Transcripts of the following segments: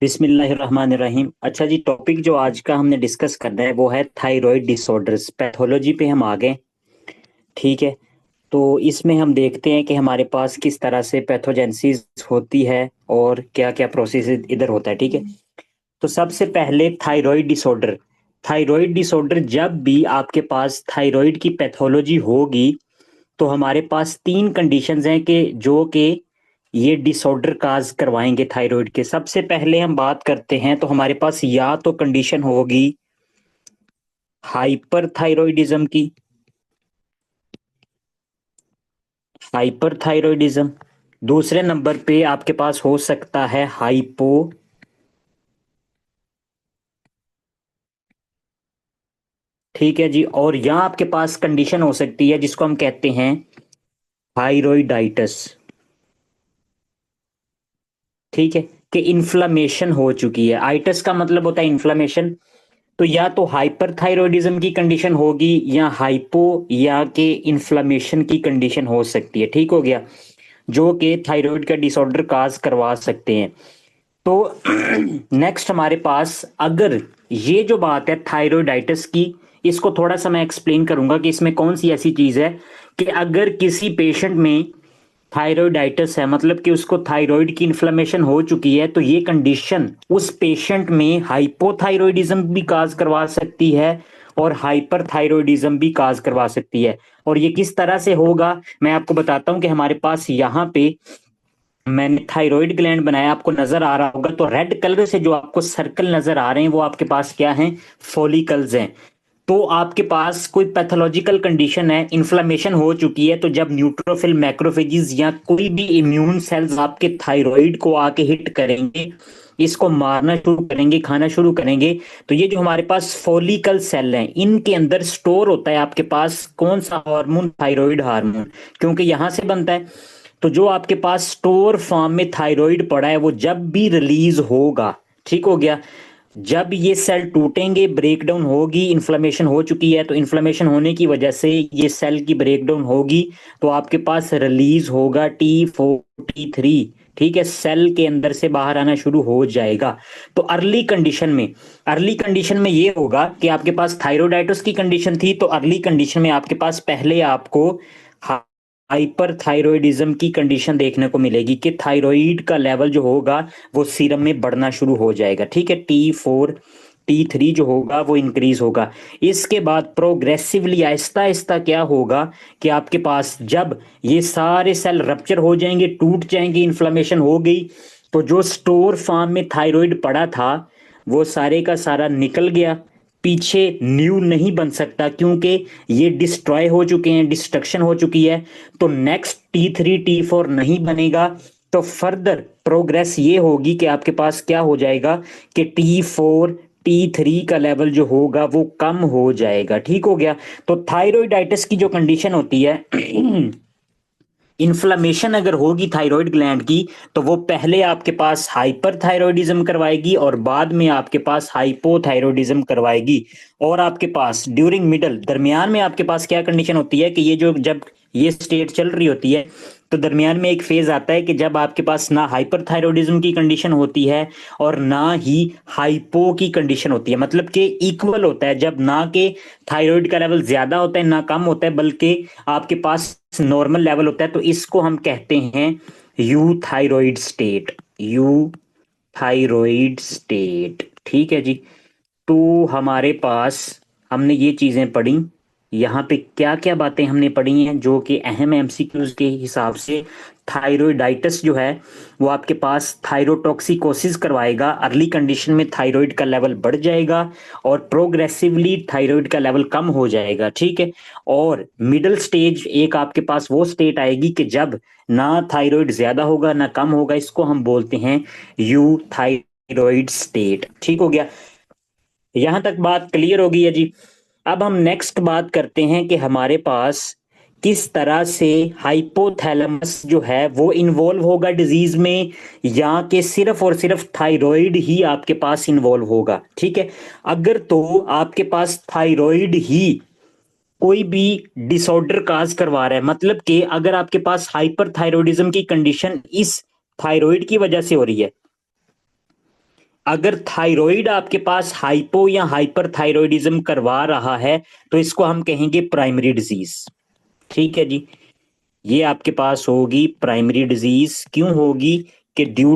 बिस्मिल्लाहिर्रहमानिर्रहीम। अच्छा जी, टॉपिक जो आज का हमने डिस्कस करना है वो है थायराइड डिसऑर्डर्स। पैथोलॉजी पे हम आ गए। ठीक है, तो इसमें हम देखते हैं कि हमारे पास किस तरह से पैथोजेनेसिस होती है और क्या क्या प्रोसेस इधर होता है। ठीक है, तो सबसे पहले थायराइड डिसऑर्डर। थायराइड डिसऑर्डर, जब भी आपके पास थायराइड की पैथोलॉजी होगी तो हमारे पास तीन कंडीशंस हैं कि जो कि ये डिसऑर्डर काज करवाएंगे थायराइड के। सबसे पहले हम बात करते हैं तो हमारे पास या तो कंडीशन होगी हाइपरथायरॉयडिज्म की, हाइपरथायरॉयडिज्म। दूसरे नंबर पे आपके पास हो सकता है हाइपो, ठीक है जी। और यहाँ आपके पास कंडीशन हो सकती है जिसको हम कहते हैं थायरॉइडाइटिस। ठीक है, कि इन्फ्लामेशन हो चुकी है। आइटिस का मतलब होता है इन्फ्लामेशन। तो या तो हाइपरथायरॉयडिज्म की कंडीशन होगी या हाइपो या के इन्फ्लामेशन की कंडीशन हो सकती है। ठीक हो गया, जो कि थायराइड का डिसऑर्डर काज करवा सकते हैं। तो नेक्स्ट हमारे पास, अगर ये जो बात है थायरोइडाइटिस की, इसको थोड़ा सा मैं एक्सप्लेन करूंगा कि इसमें कौन सी ऐसी चीज है कि अगर किसी पेशेंट में थायरोइडाइटिस है, मतलब कि उसको थायराइड की इन्फ्लेमेशन हो चुकी है, तो ये कंडीशन उस पेशेंट में हाइपोथायरॉयडिज्म भी काज करवा सकती है और हाइपरथायरॉयडिज्म भी काज करवा सकती है। और ये किस तरह से होगा मैं आपको बताता हूं कि हमारे पास यहाँ पे मैंने थायराइड ग्लैंड बनाया, आपको नजर आ रहा होगा। तो रेड कलर से जो आपको सर्कल नजर आ रहे हैं वो आपके पास क्या हैं? फॉलिकल्स हैं। तो आपके पास कोई पैथोलॉजिकल कंडीशन है, इन्फ्लेमेशन हो चुकी है, तो जब न्यूट्रोफिल, मैक्रोफेजेस या कोई भी इम्यून सेल्स आपके थायराइड को आके हिट करेंगे, इसको मारना शुरू करेंगे, खाना शुरू करेंगे, तो ये जो हमारे पास फॉलिकल सेल हैं, इनके अंदर स्टोर होता है आपके पास कौन सा हार्मोन? थायराइड हार्मोन, क्योंकि यहां से बनता है। तो जो आपके पास स्टोर फॉर्म में थायराइड पड़ा है वो जब भी रिलीज होगा, ठीक हो गया, जब ये सेल टूटेंगे, ब्रेकडाउन होगी, इन्फ्लेमेशन हो चुकी है, तो इन्फ्लेमेशन होने की वजह से ये सेल की ब्रेकडाउन होगी, तो आपके पास रिलीज होगा T4 T3। ठीक है, सेल के अंदर से बाहर आना शुरू हो जाएगा। तो अर्ली कंडीशन में ये होगा कि आपके पास थायरोइडाइटिस की कंडीशन थी, तो अर्ली कंडीशन में आपके पास पहले आपको हाइपरथायरॉयडिज्म की कंडीशन देखने को मिलेगी कि थायराइड का लेवल जो होगा वो सीरम में बढ़ना शुरू हो जाएगा। ठीक है, T4 T3 जो होगा वो इंक्रीज होगा। इसके बाद प्रोग्रेसिवली आहिस्ता आहिस्ता क्या होगा कि आपके पास जब ये सारे सेल रप्चर हो जाएंगे, टूट जाएंगे, इन्फ्लेमेशन हो गई, तो जो स्टोर फॉर्म में थायराइड पड़ा था वो सारे का सारा निकल गया। पीछे न्यू नहीं बन सकता क्योंकि ये डिस्ट्रॉय हो चुके हैं, डिस्ट्रक्शन हो चुकी है। तो नेक्स्ट T3 T4 नहीं बनेगा। तो फर्दर प्रोग्रेस ये होगी कि आपके पास क्या हो जाएगा कि T4 T3 का लेवल जो होगा वो कम हो जाएगा। ठीक हो गया। तो थायरोइडाइटिस की जो कंडीशन होती है इन्फ्लेमेशन अगर होगी थायराइड ग्लैंड की, तो वो पहले आपके पास हाइपरथायरॉयडिज्म करवाएगी और बाद में आपके पास हाइपोथायरॉयडिज्म करवाएगी। और आपके पास ड्यूरिंग मिडल, दरमियान में आपके पास क्या कंडीशन होती है कि ये जो जब ये स्टेट चल रही होती है, तो दरमियान में एक फेज आता है कि जब आपके पास ना हाइपरथायरॉयडिज्म की कंडीशन होती है और ना ही हाइपो की कंडीशन होती है, मतलब कि इक्वल होता है, जब ना के थायराइड का लेवल ज्यादा होता है ना कम होता है, बल्कि आपके पास नॉर्मल लेवल होता है। तो इसको हम कहते हैं you thyroid state, you thyroid state. ठीक है जी। तो हमारे पास हमने ये चीजें पढ़ी। यहाँ पे क्या क्या बातें हमने पढ़ी हैं जो कि अहम एमसीक्यूज के हिसाब से, थायरोइडाइटिस जो है वो आपके पास थायरोटॉक्सिकोसिस करवाएगा। अर्ली कंडीशन में थायराइड का लेवल बढ़ जाएगा और प्रोग्रेसिवली थायराइड का लेवल कम हो जाएगा। ठीक है। और मिडिल स्टेज एक आपके पास वो स्टेट आएगी कि जब ना थायराइड ज्यादा होगा ना कम होगा, इसको हम बोलते हैं यू थायराइड स्टेट। ठीक हो गया, यहां तक बात क्लियर हो गई है जी। अब हम नेक्स्ट बात करते हैं कि हमारे पास किस तरह से हाइपोथैलेमस जो है वो इन्वॉल्व होगा डिजीज में, या कि सिर्फ और सिर्फ थायराइड ही आपके पास इन्वॉल्व होगा। ठीक है, अगर तो आपके पास थायराइड ही कोई भी डिसऑर्डर काज करवा रहा है, मतलब कि अगर आपके पास हाइपरथायरॉयडिज्म की कंडीशन इस थायराइड की वजह से हो रही है, अगर थायराइड आपके पास हाइपो या हाइपरथायरॉयडिज्म करवा रहा है तो इसको हम कहेंगे प्राइमरी डिजीज। ठीक है जी, ये आपके पास होगी प्राइमरी डिजीज। क्यों होगी? कि due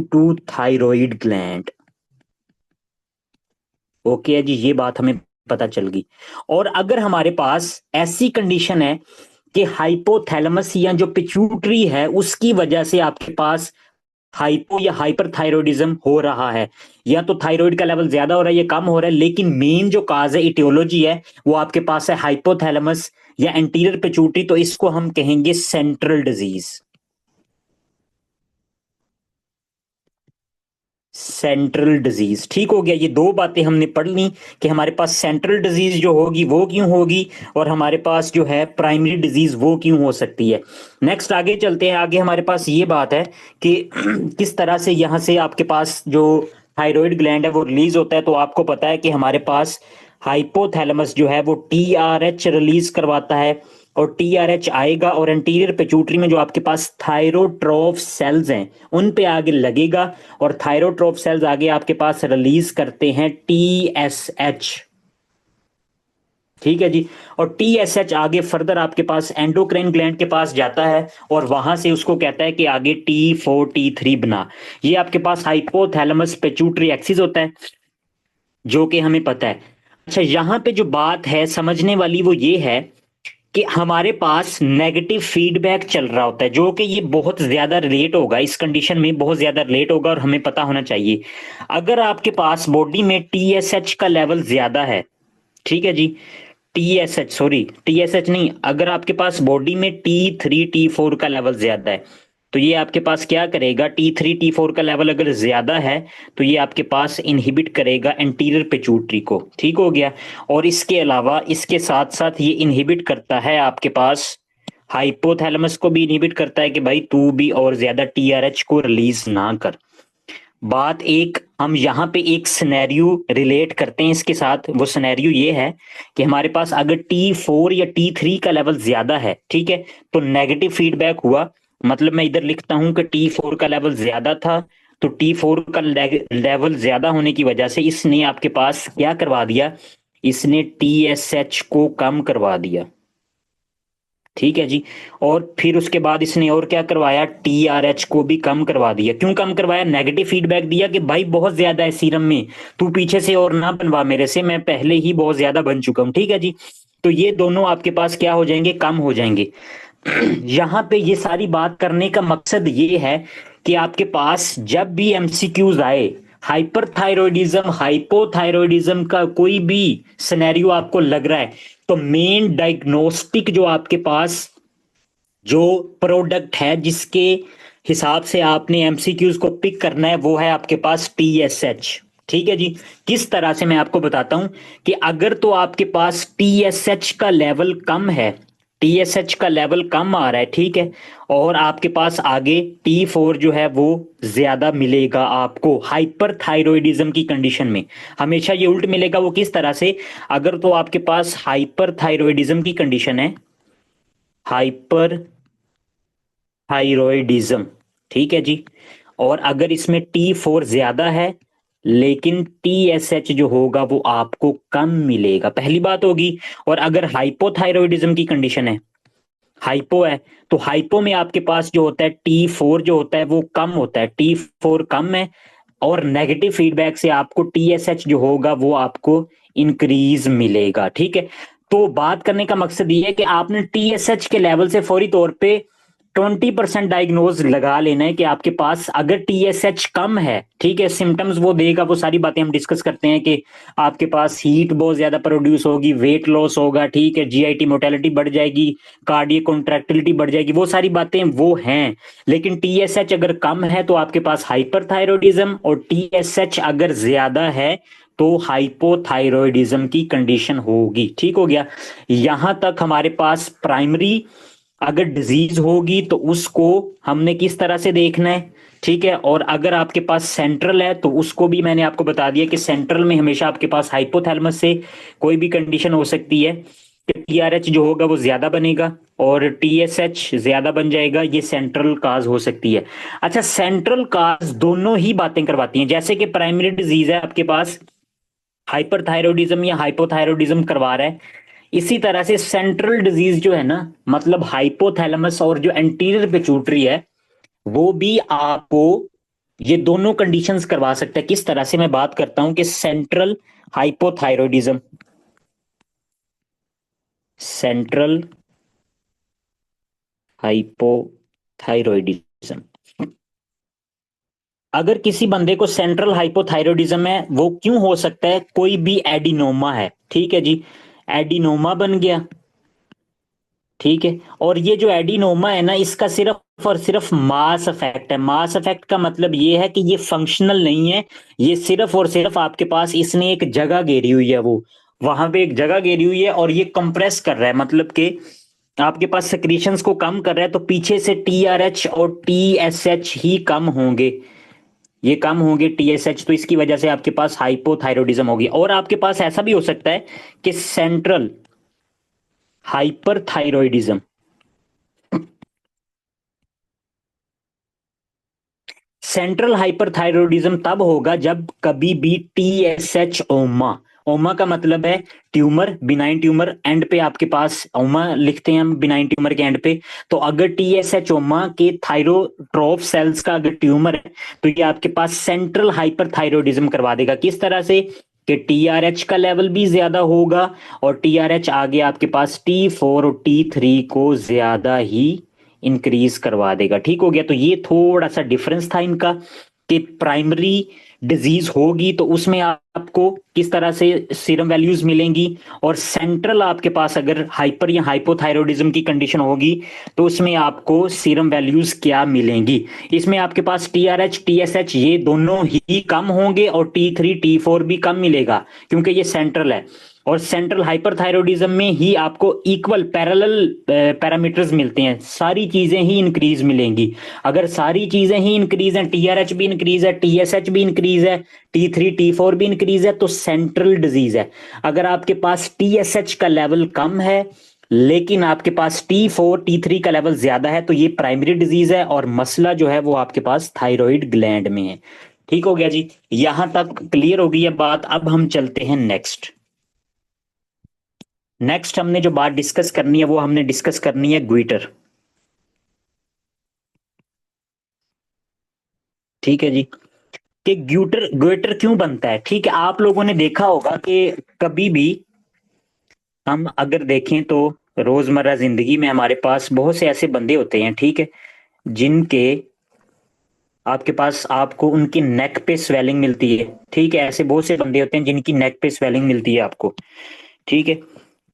to thyroid gland. Okay है जी, ये बात हमें पता चल गई। और अगर हमारे पास ऐसी कंडीशन है कि हाइपोथैलेमस या जो पिट्यूटरी है उसकी वजह से आपके पास हाइपो या हाइपरथायरॉयडिज्म हो रहा है, या तो थायराइड का लेवल ज्यादा हो रहा है या कम हो रहा है, लेकिन मेन जो काज है, इटियोलॉजी है, वो आपके पास है हाइपोथैलेमस या एंटीरियर पिट्यूटरी, तो इसको हम कहेंगे सेंट्रल डिजीज। सेंट्रल डिजीज, ठीक हो गया। ये दो बातें हमने पढ़ ली कि हमारे पास सेंट्रल डिजीज जो होगी वो क्यों होगी, और हमारे पास जो है प्राइमरी डिजीज वो क्यों हो सकती है। नेक्स्ट आगे चलते हैं। आगे हमारे पास ये बात है कि किस तरह से यहां से आपके पास जो थायराइड ग्लैंड है वो रिलीज होता है। तो आपको पता है कि हमारे पास हाइपोथैलेमस जो है वो टीआरएच रिलीज करवाता है, और टीआरएच आएगा और एंटीरियर पिट्यूटरी में जो आपके पास थायरोट्रोफ सेल्स हैं उन पे आगे लगेगा, और थायरोट्रोफ सेल्स आगे आपके पास रिलीज करते हैं टीएसएच। ठीक है जी, और टीएसएच आगे फर्दर आपके पास एंडोक्राइन ग्लैंड के पास जाता है, और वहां से उसको कहता है कि आगे T4 T3 बना। ये आपके पास हाइपोथैलेमस पिट्यूटरी एक्सिस होता है, जो कि हमें पता है। अच्छा, यहां पे जो बात है समझने वाली वो ये है कि हमारे पास नेगेटिव फीडबैक चल रहा होता है, जो कि ये बहुत ज्यादा रिलेट होगा, इस कंडीशन में बहुत ज्यादा रिलेट होगा और हमें पता होना चाहिए। अगर आपके पास बॉडी में टीएसएच का लेवल ज्यादा है, ठीक है जी, टीएसएच सॉरी टीएसएच नहीं, अगर आपके पास बॉडी में T3 T4 का लेवल ज्यादा है, तो ये आपके पास क्या करेगा, T3 T4 का लेवल अगर ज्यादा है तो ये आपके पास इनहिबिट करेगा एंटीरियर पिट्यूटरी को। ठीक हो गया। और इसके अलावा इसके साथ साथ ये इनहिबिट करता है आपके पास हाइपोथैलेमस को भी इनहिबिट करता है कि भाई तू भी और ज्यादा टीआरएच को रिलीज ना कर। बात एक हम यहाँ पे एक सिनेरियो रिलेट करते हैं इसके साथ। वो सिनेरियो ये है कि हमारे पास अगर T4 या T3 का लेवल ज्यादा है, ठीक है, तो नेगेटिव फीडबैक हुआ। मतलब मैं इधर लिखता हूं कि T4 का लेवल ज्यादा था, तो T4 का लेवल ज्यादा होने की वजह से इसने आपके पास क्या करवा दिया, इसने TSH को कम करवा दिया। ठीक है जी। और फिर उसके बाद इसने और क्या करवाया, टीआरएच को भी कम करवा दिया। क्यों कम करवाया? नेगेटिव फीडबैक दिया कि भाई बहुत ज्यादा है सीरम में, तू पीछे से और ना बनवा मेरे से, मैं पहले ही बहुत ज्यादा बन चुका हूं। ठीक है जी, तो ये दोनों आपके पास क्या हो जाएंगे, कम हो जाएंगे। यहां पे ये सारी बात करने का मकसद ये है कि आपके पास जब भी एमसीक्यूज आए, हाइपरथायरॉयडिज्म हाइपोथायरॉयडिज्म का कोई भी सिनेरियो आपको लग रहा है, तो मेन डायग्नोस्टिक जो आपके पास जो प्रोडक्ट है जिसके हिसाब से आपने एमसीक्यूज को पिक करना है, वो है आपके पास टीएसएच। ठीक है जी। किस तरह से मैं आपको बताता हूं कि अगर तो आपके पास टीएसएच का लेवल कम है, टीएसएच का लेवल कम आ रहा है, ठीक है, और आपके पास आगे T4 जो है वो ज्यादा मिलेगा आपको हाइपरथायरॉयडिज्म की कंडीशन में। हमेशा ये उल्ट मिलेगा। वो किस तरह से? अगर तो आपके पास हाइपरथायरॉयडिज्म की कंडीशन है, हाइपर थायरॉयडिज्म, ठीक है जी, और अगर इसमें T4 ज्यादा है लेकिन TSH जो होगा वो आपको कम मिलेगा, पहली बात होगी। और अगर हाइपोथायरॉयडिज्म की कंडीशन है, हाइपो है, तो हाइपो में आपके पास जो होता है T4 जो होता है वो कम होता है, T4 कम है, और नेगेटिव फीडबैक से आपको TSH जो होगा वो आपको इंक्रीज मिलेगा। ठीक है, तो बात करने का मकसद ये है कि आपने TSH के लेवल से फौरी तौर पे 20% डायग्नोज लगा लेना है कि आपके पास अगर टीएसएच कम है, ठीक है, सिम्टम्स वो देगा, वो सारी बातें हम डिस्कस करते हैं कि आपके पास हीट बहुत ज्यादा प्रोड्यूस होगी, वेट लॉस होगा, ठीक है, जीआईटी मोर्टेलिटी बढ़ जाएगी, कार्डियक कॉन्ट्रैक्टिलिटी बढ़ जाएगी, वो सारी बातें वो हैं। लेकिन टीएसएच अगर कम है तो आपके पास हाइपरथायरॉयडिज्म, और टीएसएच अगर ज्यादा है तो हाइपोथायरॉयडिज्म की कंडीशन होगी। ठीक हो गया। यहां तक हमारे पास प्राइमरी अगर डिजीज होगी तो उसको हमने किस तरह से देखना है, ठीक है। और अगर आपके पास सेंट्रल है तो उसको भी मैंने आपको बता दिया कि सेंट्रल में हमेशा आपके पास हाइपोथैलेमस से कोई भी कंडीशन हो सकती है। टीआरएच जो होगा वो ज्यादा बनेगा और टीएसएच ज्यादा बन जाएगा, ये सेंट्रल काज हो सकती है। अच्छा, सेंट्रल काज दोनों ही बातें करवाती हैं, जैसे कि प्राइमरी डिजीज है आपके पास, हाइपरथायरॉयडिज्म या हाइपोथायरॉयडिज्म करवा रहा है, इसी तरह से सेंट्रल डिजीज जो है ना, मतलब हाइपोथैलेमस और जो एंटीरियर पिट्यूटरी है, वो भी आपको ये दोनों कंडीशंस करवा सकता है। किस तरह से, मैं बात करता हूं कि सेंट्रल हाइपोथायरॉयडिज्म, सेंट्रल हाइपोथायरॉयडिज्म, अगर किसी बंदे को सेंट्रल हाइपोथायरॉयडिज्म है, वो क्यों हो सकता है, कोई भी एडिनोमा है, ठीक है जी, एडिनोमा बन गया, ठीक है, और ये जो एडिनोमा है ना, इसका सिर्फ और सिर्फ मास इफेक्ट है। मास इफेक्ट का मतलब ये है कि ये फंक्शनल नहीं है, ये सिर्फ और सिर्फ आपके पास इसने एक जगह घेरी हुई है, वो वहां पे एक जगह घेरी हुई है और ये कंप्रेस कर रहा है, मतलब कि आपके पास सेक्रीशंस को कम कर रहा है, तो पीछे से टीआरएच और टीएसएच ही कम होंगे, ये कम होंगे टीएसएच, तो इसकी वजह से आपके पास हाइपोथायरॉयडिज्म होगी। और आपके पास ऐसा भी हो सकता है कि सेंट्रल हाइपरथायरॉयडिज्म, सेंट्रल हाइपरथायरॉयडिज्म तब होगा जब कभी भी टीएसएच ओमा, ओमा का मतलब है ट्यूमर, बिनाइन ट्यूमर, एंड पे आपके पास ओमा लिखते हैं हम बिनाइन ट्यूमर के एंड पे, तो अगर टीएसएच ओमा के थायरोट्रोफ सेल्स का अगर ट्यूमर है, तो ये आपके पास सेंट्रल हाइपरथायरॉयडिज्म करवा देगा। किस तरह से, कि टीआरएच का लेवल भी ज्यादा होगा और टीआरएच आगे आपके पास टी4 और टी3 को ज्यादा ही इंक्रीज करवा देगा। ठीक हो गया, तो ये थोड़ा सा डिफरेंस था इनका, कि प्राइमरी डिजीज होगी तो उसमें आपको किस तरह से सीरम वैल्यूज मिलेंगी, और सेंट्रल आपके पास अगर हाइपर या हाइपोथायरॉयडिज्म की कंडीशन होगी तो उसमें आपको सीरम वैल्यूज क्या मिलेंगी। इसमें आपके पास टीआरएच टीएसएच ये दोनों ही कम होंगे और टी3 टी4 भी कम मिलेगा, क्योंकि ये सेंट्रल है। और सेंट्रल हाइपरथायरॉयडिज्म में ही आपको इक्वल पैरेलल पैरामीटर्स मिलते हैं, सारी चीजें ही इंक्रीज मिलेंगी। अगर सारी चीजें ही इंक्रीज हैं, टीआरएच भी इंक्रीज है, टीएसएच भी इंक्रीज है, टी3 टी4 भी इंक्रीज है, तो सेंट्रल डिजीज है। अगर आपके पास टीएसएच का लेवल कम है लेकिन आपके पास टी4 टी3 का लेवल ज्यादा है, तो ये प्राइमरी डिजीज है और मसला जो है वो आपके पास थायराइड ग्लैंड में है। ठीक हो गया जी, यहां तक क्लियर हो गई है बात। अब हम चलते हैं नेक्स्ट। नेक्स्ट हमने जो बात डिस्कस करनी है वो हमने डिस्कस करनी है ग्वीटर। ठीक है जी, कि ग्यूटर ग्वेटर क्यों बनता है। ठीक है, आप लोगों ने देखा होगा कि कभी भी हम अगर देखें तो रोजमर्रा जिंदगी में हमारे पास बहुत से ऐसे बंदे होते हैं, ठीक है, जिनके आपके पास आपको उनकी नेक पे स्वेलिंग मिलती है। ठीक है, ऐसे बहुत से बंदे होते हैं जिनकी नेक पे स्वेलिंग मिलती है आपको। ठीक है,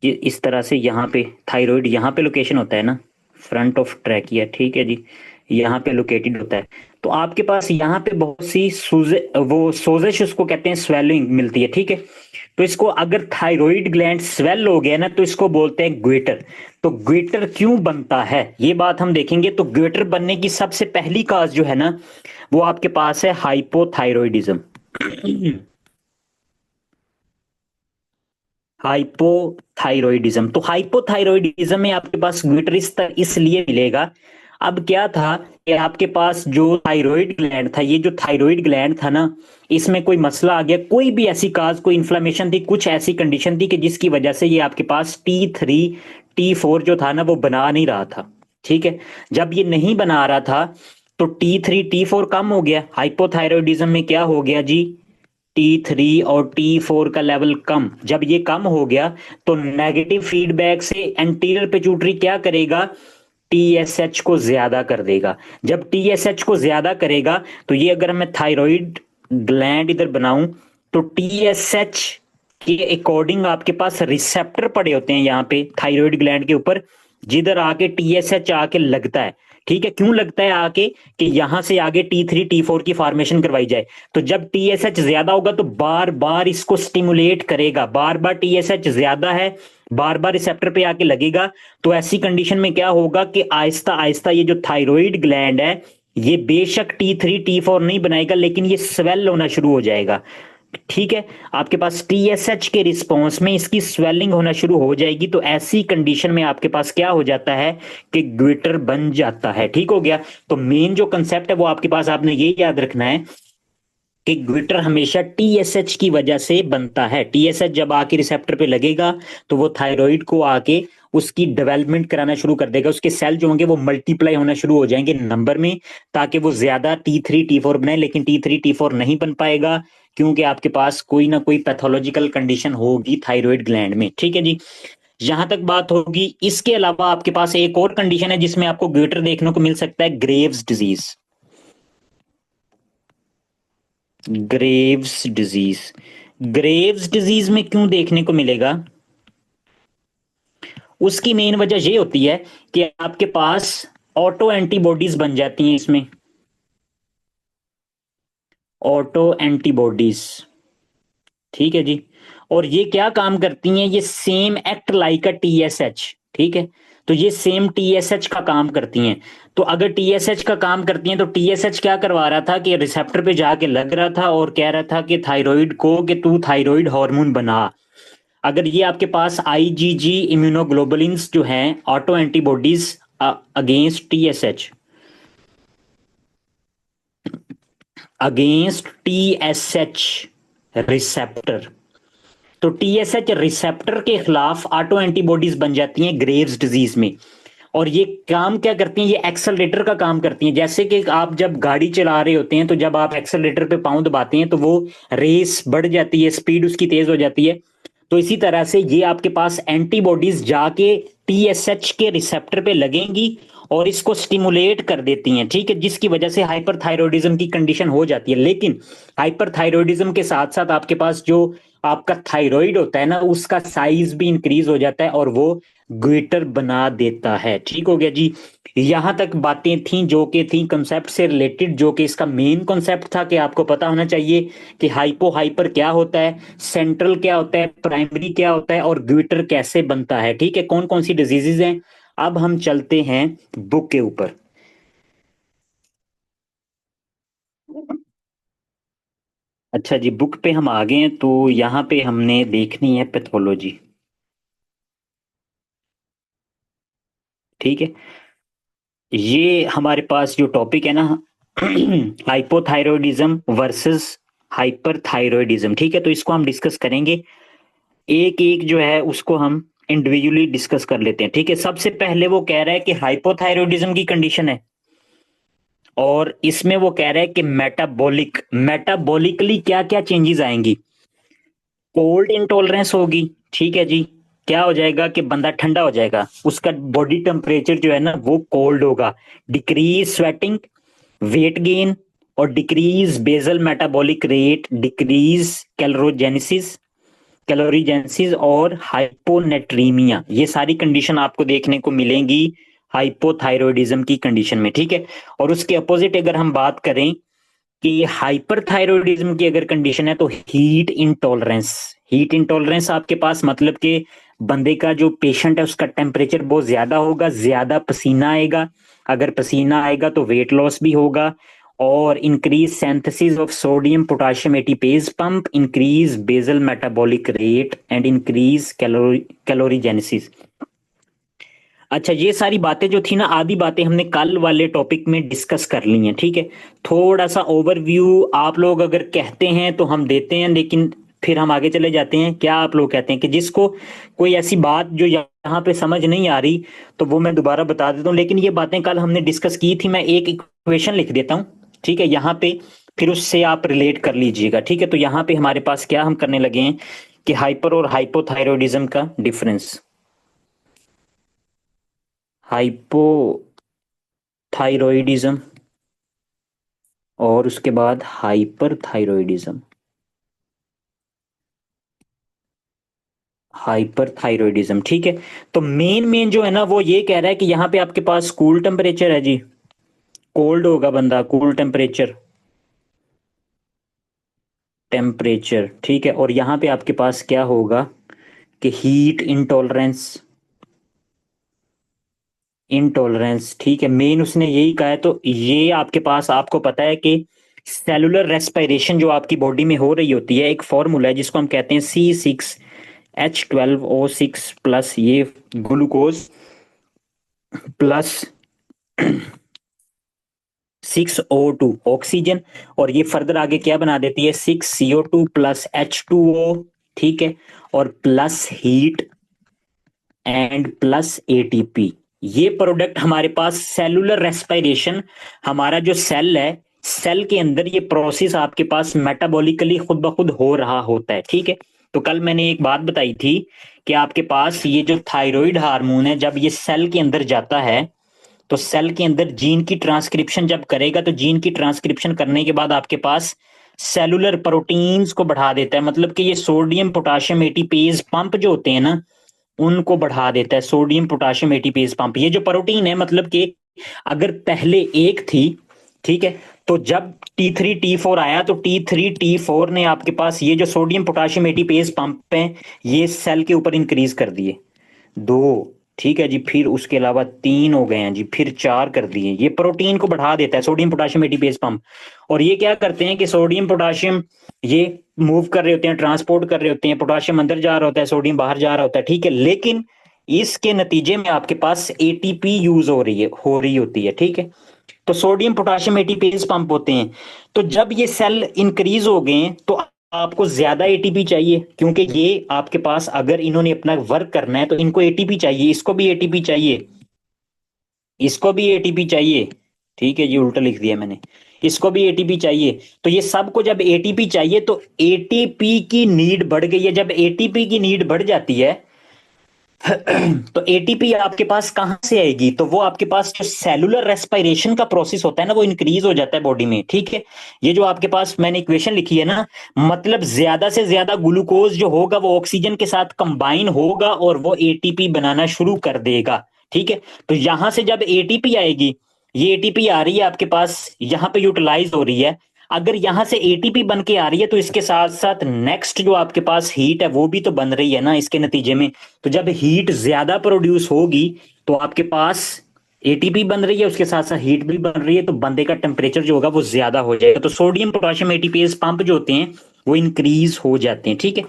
ये इस तरह से यहाँ पे थायराइड यहाँ पे लोकेशन होता है ना, फ्रंट ऑफ ट्रैकिया, ठीक है जी, यहाँ पे लोकेटेड होता है। तो आपके पास यहाँ पे बहुत सी सूजे वो सोजिश उसको कहते हैं, स्वेलिंग मिलती है। ठीक है, तो इसको अगर थायराइड ग्लैंड स्वेल हो गया ना तो इसको बोलते हैं ग्वेटर। तो ग्वेटर क्यों बनता है ये बात हम देखेंगे। तो ग्वेटर बनने की सबसे पहली काज जो है ना, वो आपके पास है हाइपोथायरॉयडिज्म। हाइपोथायरॉयडिज्म, तो हाइपोथायरॉयडिज्म में आपके पास ग्लूटरिस इसलिए मिलेगा। अब क्या था कि आपके पास जो थायराइड ग्लैंड था, ये जो थायराइड ग्लैंड था ना, इसमें कोई मसला आ गया, कोई भी ऐसी काज, कोई इन्फ्लेमेशन थी, कुछ ऐसी कंडीशन थी कि जिसकी वजह से ये आपके पास टी3 टी4 जो था ना वो बना नहीं रहा था। ठीक है, जब ये नहीं बना रहा था तो टी3 टी4 कम हो गया। हाइपोथायरॉयडिज्म में क्या हो गया जी, टी3 और टी4 का लेवल कम, जब ये कम हो गया तो नेगेटिव फीडबैक से एंटीरियर पिट्यूटरी क्या करेगा, टीएसएच को ज्यादा कर देगा। जब टीएसएच को ज्यादा करेगा तो ये अगर मैं थायराइड ग्लैंड इधर बनाऊं तो टीएसएच के अकॉर्डिंग आपके पास रिसेप्टर पड़े होते हैं यहाँ पे थायराइड ग्लैंड के ऊपर, जिधर आके टीएसएच आके लगता है। ठीक है, क्यों लगता है आके, कि यहां से आगे टी3 टी4 की फॉर्मेशन करवाई जाए। तो जब टीएसएच ज्यादा होगा तो बार बार इसको स्टिमुलेट करेगा, बार बार टीएसएच ज्यादा है, बार बार रिसेप्टर पे आके लगेगा। तो ऐसी कंडीशन में क्या होगा कि आहिस्ता आहिस्ता ये जो थायराइड ग्लैंड है, ये बेशक टी3 टी4 नहीं बनाएगा लेकिन ये स्वेल होना शुरू हो जाएगा। ठीक है, आपके पास टीएसएच के रिस्पॉन्स में इसकी स्वेलिंग होना शुरू हो जाएगी, तो ऐसी कंडीशन में आपके पास क्या हो जाता है कि ग्विटर बन जाता है। ठीक हो गया। तो मेन जो कंसेप्ट है वो आपके पास, आपने ये याद रखना है कि ग्विटर हमेशा टीएसएच की वजह से बनता है। टीएसएच जब आके रिसेप्टर पे लगेगा तो वो थायराइड को आके उसकी डेवलपमेंट कराना शुरू कर देगा, उसके सेल जो होंगे वो मल्टीप्लाई होना शुरू हो जाएंगे नंबर में, ताकि वो ज्यादा T3 T4 बनाए, लेकिन T3 T4 नहीं बन पाएगा क्योंकि आपके पास कोई ना कोई पैथोलॉजिकल कंडीशन होगी थायराइड ग्लैंड में। ठीक है जी, यहां तक बात होगी। इसके अलावा आपके पास एक और कंडीशन है जिसमें आपको ग्विटर देखने को मिल सकता है, Graves disease. Graves disease, Graves disease में क्यों देखने को मिलेगा, उसकी मेन वजह ये होती है कि आपके पास ऑटो एंटीबॉडीज बन जाती हैं इसमें, ऑटो एंटीबॉडीज। ठीक है जी, और ये क्या काम करती हैं, ये same act like a TSH. ठीक है, तो ये सेम टीएसएच का काम करती हैं। तो अगर टीएसएच का काम करती हैं तो टीएसएच क्या करवा रहा था कि रिसेप्टर पे जाके लग रहा था और कह रहा था कि थायराइड को कि तू थायराइड हार्मोन बना। अगर ये आपके पास आईजीजी इम्यूनोग्लोबुलिन्स जो हैं auto antibodies against TSH, against TSH receptor, तो टीएसएच रिसेप्टर के खिलाफ ऑटो एंटीबॉडीज बन जाती हैं ग्रेव्स डिजीज में। और ये काम क्या करती हैं, ये एक्सेलरेटर का काम करती हैं। जैसे कि आप जब गाड़ी चला रहे होते हैं तो जब आप एक्सेलरेटर पे पांव दबाते हैं तो वो रेस बढ़ जाती है, स्पीड उसकी तेज हो जाती है। तो इसी तरह से ये आपके पास एंटीबॉडीज जाके टीएसएच के रिसेप्टर पे लगेंगी और इसको स्टिमुलेट कर देती हैं। ठीक है, जिसकी वजह से हाइपरथायरॉयडिज्म की कंडीशन हो जाती है। लेकिन हाइपरथायरॉयडिज्म के साथ साथ आपके पास जो आपका थायराइड होता है ना, उसका साइज भी इंक्रीज हो जाता है और वो ग्विटर बना देता है। ठीक हो गया जी, यहां तक बातें थी जो कि थी कंसेप्ट से रिलेटेड, जो कि इसका मेन कंसेप्ट था कि आपको पता होना चाहिए कि हाइपो हाइपर क्या होता है, सेंट्रल क्या होता है, प्राइमरी क्या होता है और ग्विटर कैसे बनता है। ठीक है, कौन कौन सी डिजीजेज हैं। अब हम चलते हैं बुक के ऊपर। अच्छा जी, बुक पे हम आ गए हैं, तो यहाँ पे हमने देखनी है पैथोलॉजी। ठीक है, ये हमारे पास जो टॉपिक है ना, हाइपोथायरॉयडिज्म वर्सेस हाइपरथायरॉयडिज्म। ठीक है, तो इसको हम डिस्कस करेंगे, एक एक जो है उसको हम इंडिविजुअली डिस्कस कर लेते हैं। ठीक है, सबसे पहले वो कह रहा है कि हाइपोथायरॉयडिज्म की कंडीशन है और इसमें वो कह रहा है कि मेटाबॉलिकली क्या क्या चेंजेस आएंगी। कोल्ड इंटॉलरेंस होगी। ठीक है जी, क्या हो जाएगा कि बंदा ठंडा हो जाएगा, उसका बॉडी टेम्परेचर जो है ना वो कोल्ड होगा। डिक्रीज स्वेटिंग, वेट गेन और decrease basal metabolic rate, decrease calorigenesis, calorigenesis और हाइपोनेट्रीमिया, ये सारी कंडीशन आपको देखने को मिलेंगी हाइपोथायरॉयडिज्म की कंडीशन में। ठीक है, और उसके अपोजिट अगर हम बात करें कि हाइपरथायरॉयडिज्म की अगर कंडीशन है तो हीट इंटॉलरेंस। हीट इंटॉलरेंस आपके पास मतलब कि बंदे का जो पेशेंट है उसका टेम्परेचर बहुत ज्यादा होगा, ज्यादा पसीना आएगा, अगर पसीना आएगा तो वेट लॉस भी होगा, और increase synthesis of sodium potassium ATPase pump, increase basal metabolic rate and increase calorigenesis. अच्छा, ये सारी बातें जो थी ना, आधी बातें हमने कल वाले टॉपिक में डिस्कस कर ली हैं। ठीक है, थोड़ा सा ओवरव्यू आप लोग अगर कहते हैं तो हम देते हैं, लेकिन फिर हम आगे चले जाते हैं। क्या आप लोग कहते हैं कि जिसको कोई ऐसी बात जो यहाँ पे समझ नहीं आ रही तो वो मैं दोबारा बता देता हूँ, लेकिन ये बातें कल हमने डिस्कस की थी। मैं एक इक्वेशन लिख देता हूँ, ठीक है, यहाँ पे फिर उससे आप रिलेट कर लीजिएगा। ठीक है, तो यहाँ पे हमारे पास क्या हम करने लगे हैं कि हाइपर और हाइपोथायरॉयडिज्म का डिफरेंस। हाइपोथायरॉयडिज्म और उसके बाद हाइपरथायरॉयडिज्म। हाइपरथायरॉयडिज्म, ठीक है। तो मेन मेन जो है ना वो ये कह रहा है कि यहाँ पे आपके पास कूल टेम्परेचर है जी, कोल्ड होगा बंदा, कूल टेम्परेचर, टेम्परेचर, ठीक है। और यहाँ पे आपके पास क्या होगा कि हीट इंटॉलरेंस, इंटॉलरेंस, ठीक है। मेन उसने यही कहा है, तो ये आपके पास, आपको पता है कि सेलुलर रेस्पिरेशन जो आपकी बॉडी में हो रही होती है, एक फॉर्मूला है जिसको हम कहते हैं C6H12O6 प्लस ये ग्लूकोज प्लस 6O2 ऑक्सीजन, और ये फर्दर आगे क्या बना देती है 6CO2 प्लस H2O, ठीक है, और plus heat and plus ATP. ये प्रोडक्ट हमारे पास सेलुलर रेस्पिरेशन, हमारा जो सेल है, सेल के अंदर ये प्रोसेस आपके पास मेटाबॉलिकली खुद ब खुद हो रहा होता है, ठीक है। तो कल मैंने एक बात बताई थी कि आपके पास ये जो थायराइड हार्मोन है, जब ये सेल के अंदर जाता है तो सेल के अंदर जीन की ट्रांसक्रिप्शन जब करेगा, तो जीन की ट्रांसक्रिप्शन करने के बाद आपके पास सेलुलर प्रोटीन्स को बढ़ा देता है, मतलब कि ये सोडियम पोटाशियम एटीपेज पंप जो होते हैं ना, उनको बढ़ा देता है। सोडियम पोटाशियम एटीपेज पंप, ये जो प्रोटीन है, मतलब कि अगर पहले एक थी, ठीक है, तो जब T3 T4 आया तो T3 T4 ने आपके पास ये जो सोडियम पोटाशियम एटीपेज पंप है, ये सेल के ऊपर इंक्रीज कर दिए, दो, ठीक है जी, फिर उसके अलावा तीन हो गए हैं जी, फिर चार कर दिए। ये प्रोटीन को बढ़ा देता है सोडियम पोटाशियम एटीपेज पंप। और ये क्या करते हैं कि सोडियम पोटाशियम ये मूव कर रहे होते हैं, ट्रांसपोर्ट कर रहे होते हैं, पोटाशियम अंदर जा रहा होता है, सोडियम बाहर जा रहा होता है, ठीक है, लेकिन इसके नतीजे में आपके पास एटीपी यूज हो रही होती है, ठीक है। तो सोडियम पोटाशियम एटीपेज पंप होते हैं। तो जब ये सेल इंक्रीज हो गए तो आपको ज्यादा एटीपी चाहिए, क्योंकि ये आपके पास अगर इन्होंने अपना वर्क करना है तो इनको एटीपी चाहिए, इसको भी एटीपी चाहिए, इसको भी एटीपी चाहिए, ठीक है, ये उल्टा लिख दिया मैंने, इसको भी एटीपी चाहिए। तो ये सबको जब एटीपी चाहिए तो एटीपी की नीड बढ़ गई है। जब एटीपी की नीड बढ़ जाती है तो एटीपी आपके पास कहां से आएगी, तो वो आपके पास जो सेलुलर रेस्पिरेशन का प्रोसेस होता है ना, वो इंक्रीज हो जाता है बॉडी में, ठीक है। ये जो आपके पास मैंने इक्वेशन लिखी है ना, मतलब ज्यादा से ज्यादा ग्लूकोज जो होगा वो ऑक्सीजन के साथ कंबाइन होगा और वो एटीपी बनाना शुरू कर देगा, ठीक है। तो यहां से जब एटीपी आएगी, ये एटीपी आ रही है आपके पास, यहां पे यूटिलाइज हो रही है, अगर यहां से एटीपी बन के आ रही है तो इसके साथ साथ नेक्स्ट जो आपके पास हीट है वो भी तो बन रही है ना इसके नतीजे में। तो जब हीट ज्यादा प्रोड्यूस होगी तो आपके पास एटीपी बन रही है, उसके साथ साथ हीट भी बन रही है, तो बंदे का टेम्परेचर जो होगा वो ज्यादा हो जाएगा। तो सोडियम पोटाशियम एटीपीज पंप जो होते हैं वो इंक्रीज हो जाते हैं, ठीक है।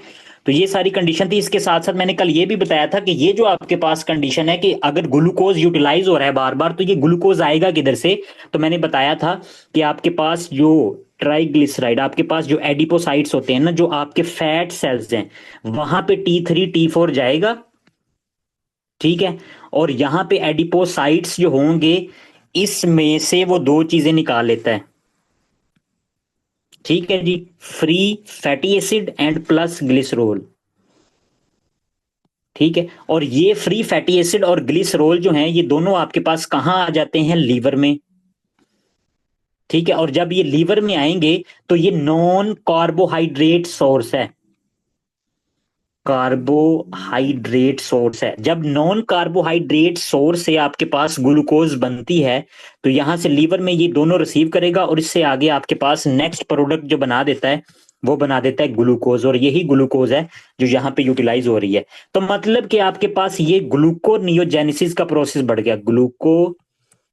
तो ये सारी कंडीशन थी। इसके साथ साथ मैंने कल ये भी बताया था कि ये जो आपके पास कंडीशन है कि अगर ग्लूकोज यूटिलाइज हो रहा है बार बार, तो ये ग्लूकोज आएगा किधर से, तो मैंने बताया था कि आपके पास जो ट्राइग्लिसराइड, आपके पास जो एडिपोसाइट्स होते हैं ना, जो आपके फैट सेल्स हैं, वहां पे T3 T4 जाएगा, ठीक है, और यहां पे एडिपोसाइट्स जो होंगे इसमें से वो दो चीजें निकाल लेता है, ठीक है जी, free fatty acid and plus glycerol, ठीक है। और ये फ्री फैटी एसिड और ग्लिसरॉल जो हैं ये दोनों आपके पास कहां आ जाते हैं, लीवर में, ठीक है। और जब ये लीवर में आएंगे तो ये नॉन कार्बोहाइड्रेट सोर्स है, कार्बोहाइड्रेट सोर्स है। जब नॉन कार्बोहाइड्रेट सोर्स से आपके पास ग्लूकोज बनती है तो यहां से लीवर में ये दोनों रिसीव करेगा और इससे आगे आपके पास नेक्स्ट प्रोडक्ट जो बना देता है वो बना देता है ग्लूकोज, और यही ग्लूकोज है जो यहाँ पे यूटिलाइज हो रही है। तो मतलब कि आपके पास ये ग्लूकोनियोजेनेसिस का प्रोसेस बढ़ गया, ग्लूको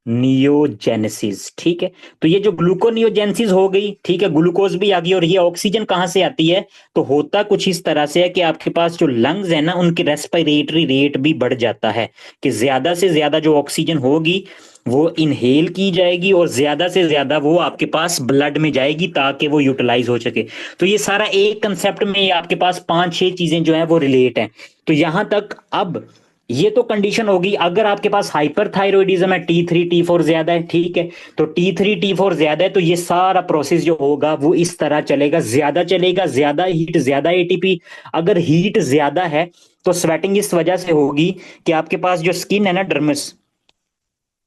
नियोजेनेसिस, ठीक है। तो ये जो ग्लूकोनियोजेनेसिस हो गई, ठीक है, ग्लूकोज भी आ गई, और ये ऑक्सीजन कहां से आती है, तो होता कुछ इस तरह से है कि आपके पास जो लंग्स है ना उनकी रेस्पिरेटरी रेट भी बढ़ जाता है, कि ज्यादा से ज्यादा जो ऑक्सीजन होगी वो इनहेल की जाएगी और ज्यादा से ज्यादा वो आपके पास ब्लड में जाएगी ताकि वो यूटिलाइज हो सके। तो ये सारा एक कंसेप्ट में आपके पास पांच छह चीजें जो है वो रिलेट है। तो यहां तक अब ये तो कंडीशन होगी अगर आपके पास हाइपरथायरॉयडिज्म है, T3 T4 ज्यादा है, ठीक है, तो T3 T4 ज्यादा है तो ये सारा प्रोसेस जो होगा वो इस तरह चलेगा, ज्यादा हीट ज्यादा एटीपी। अगर हीट ज्यादा है तो स्वेटिंग इस वजह से होगी कि आपके पास जो स्किन है ना, डर्मिस,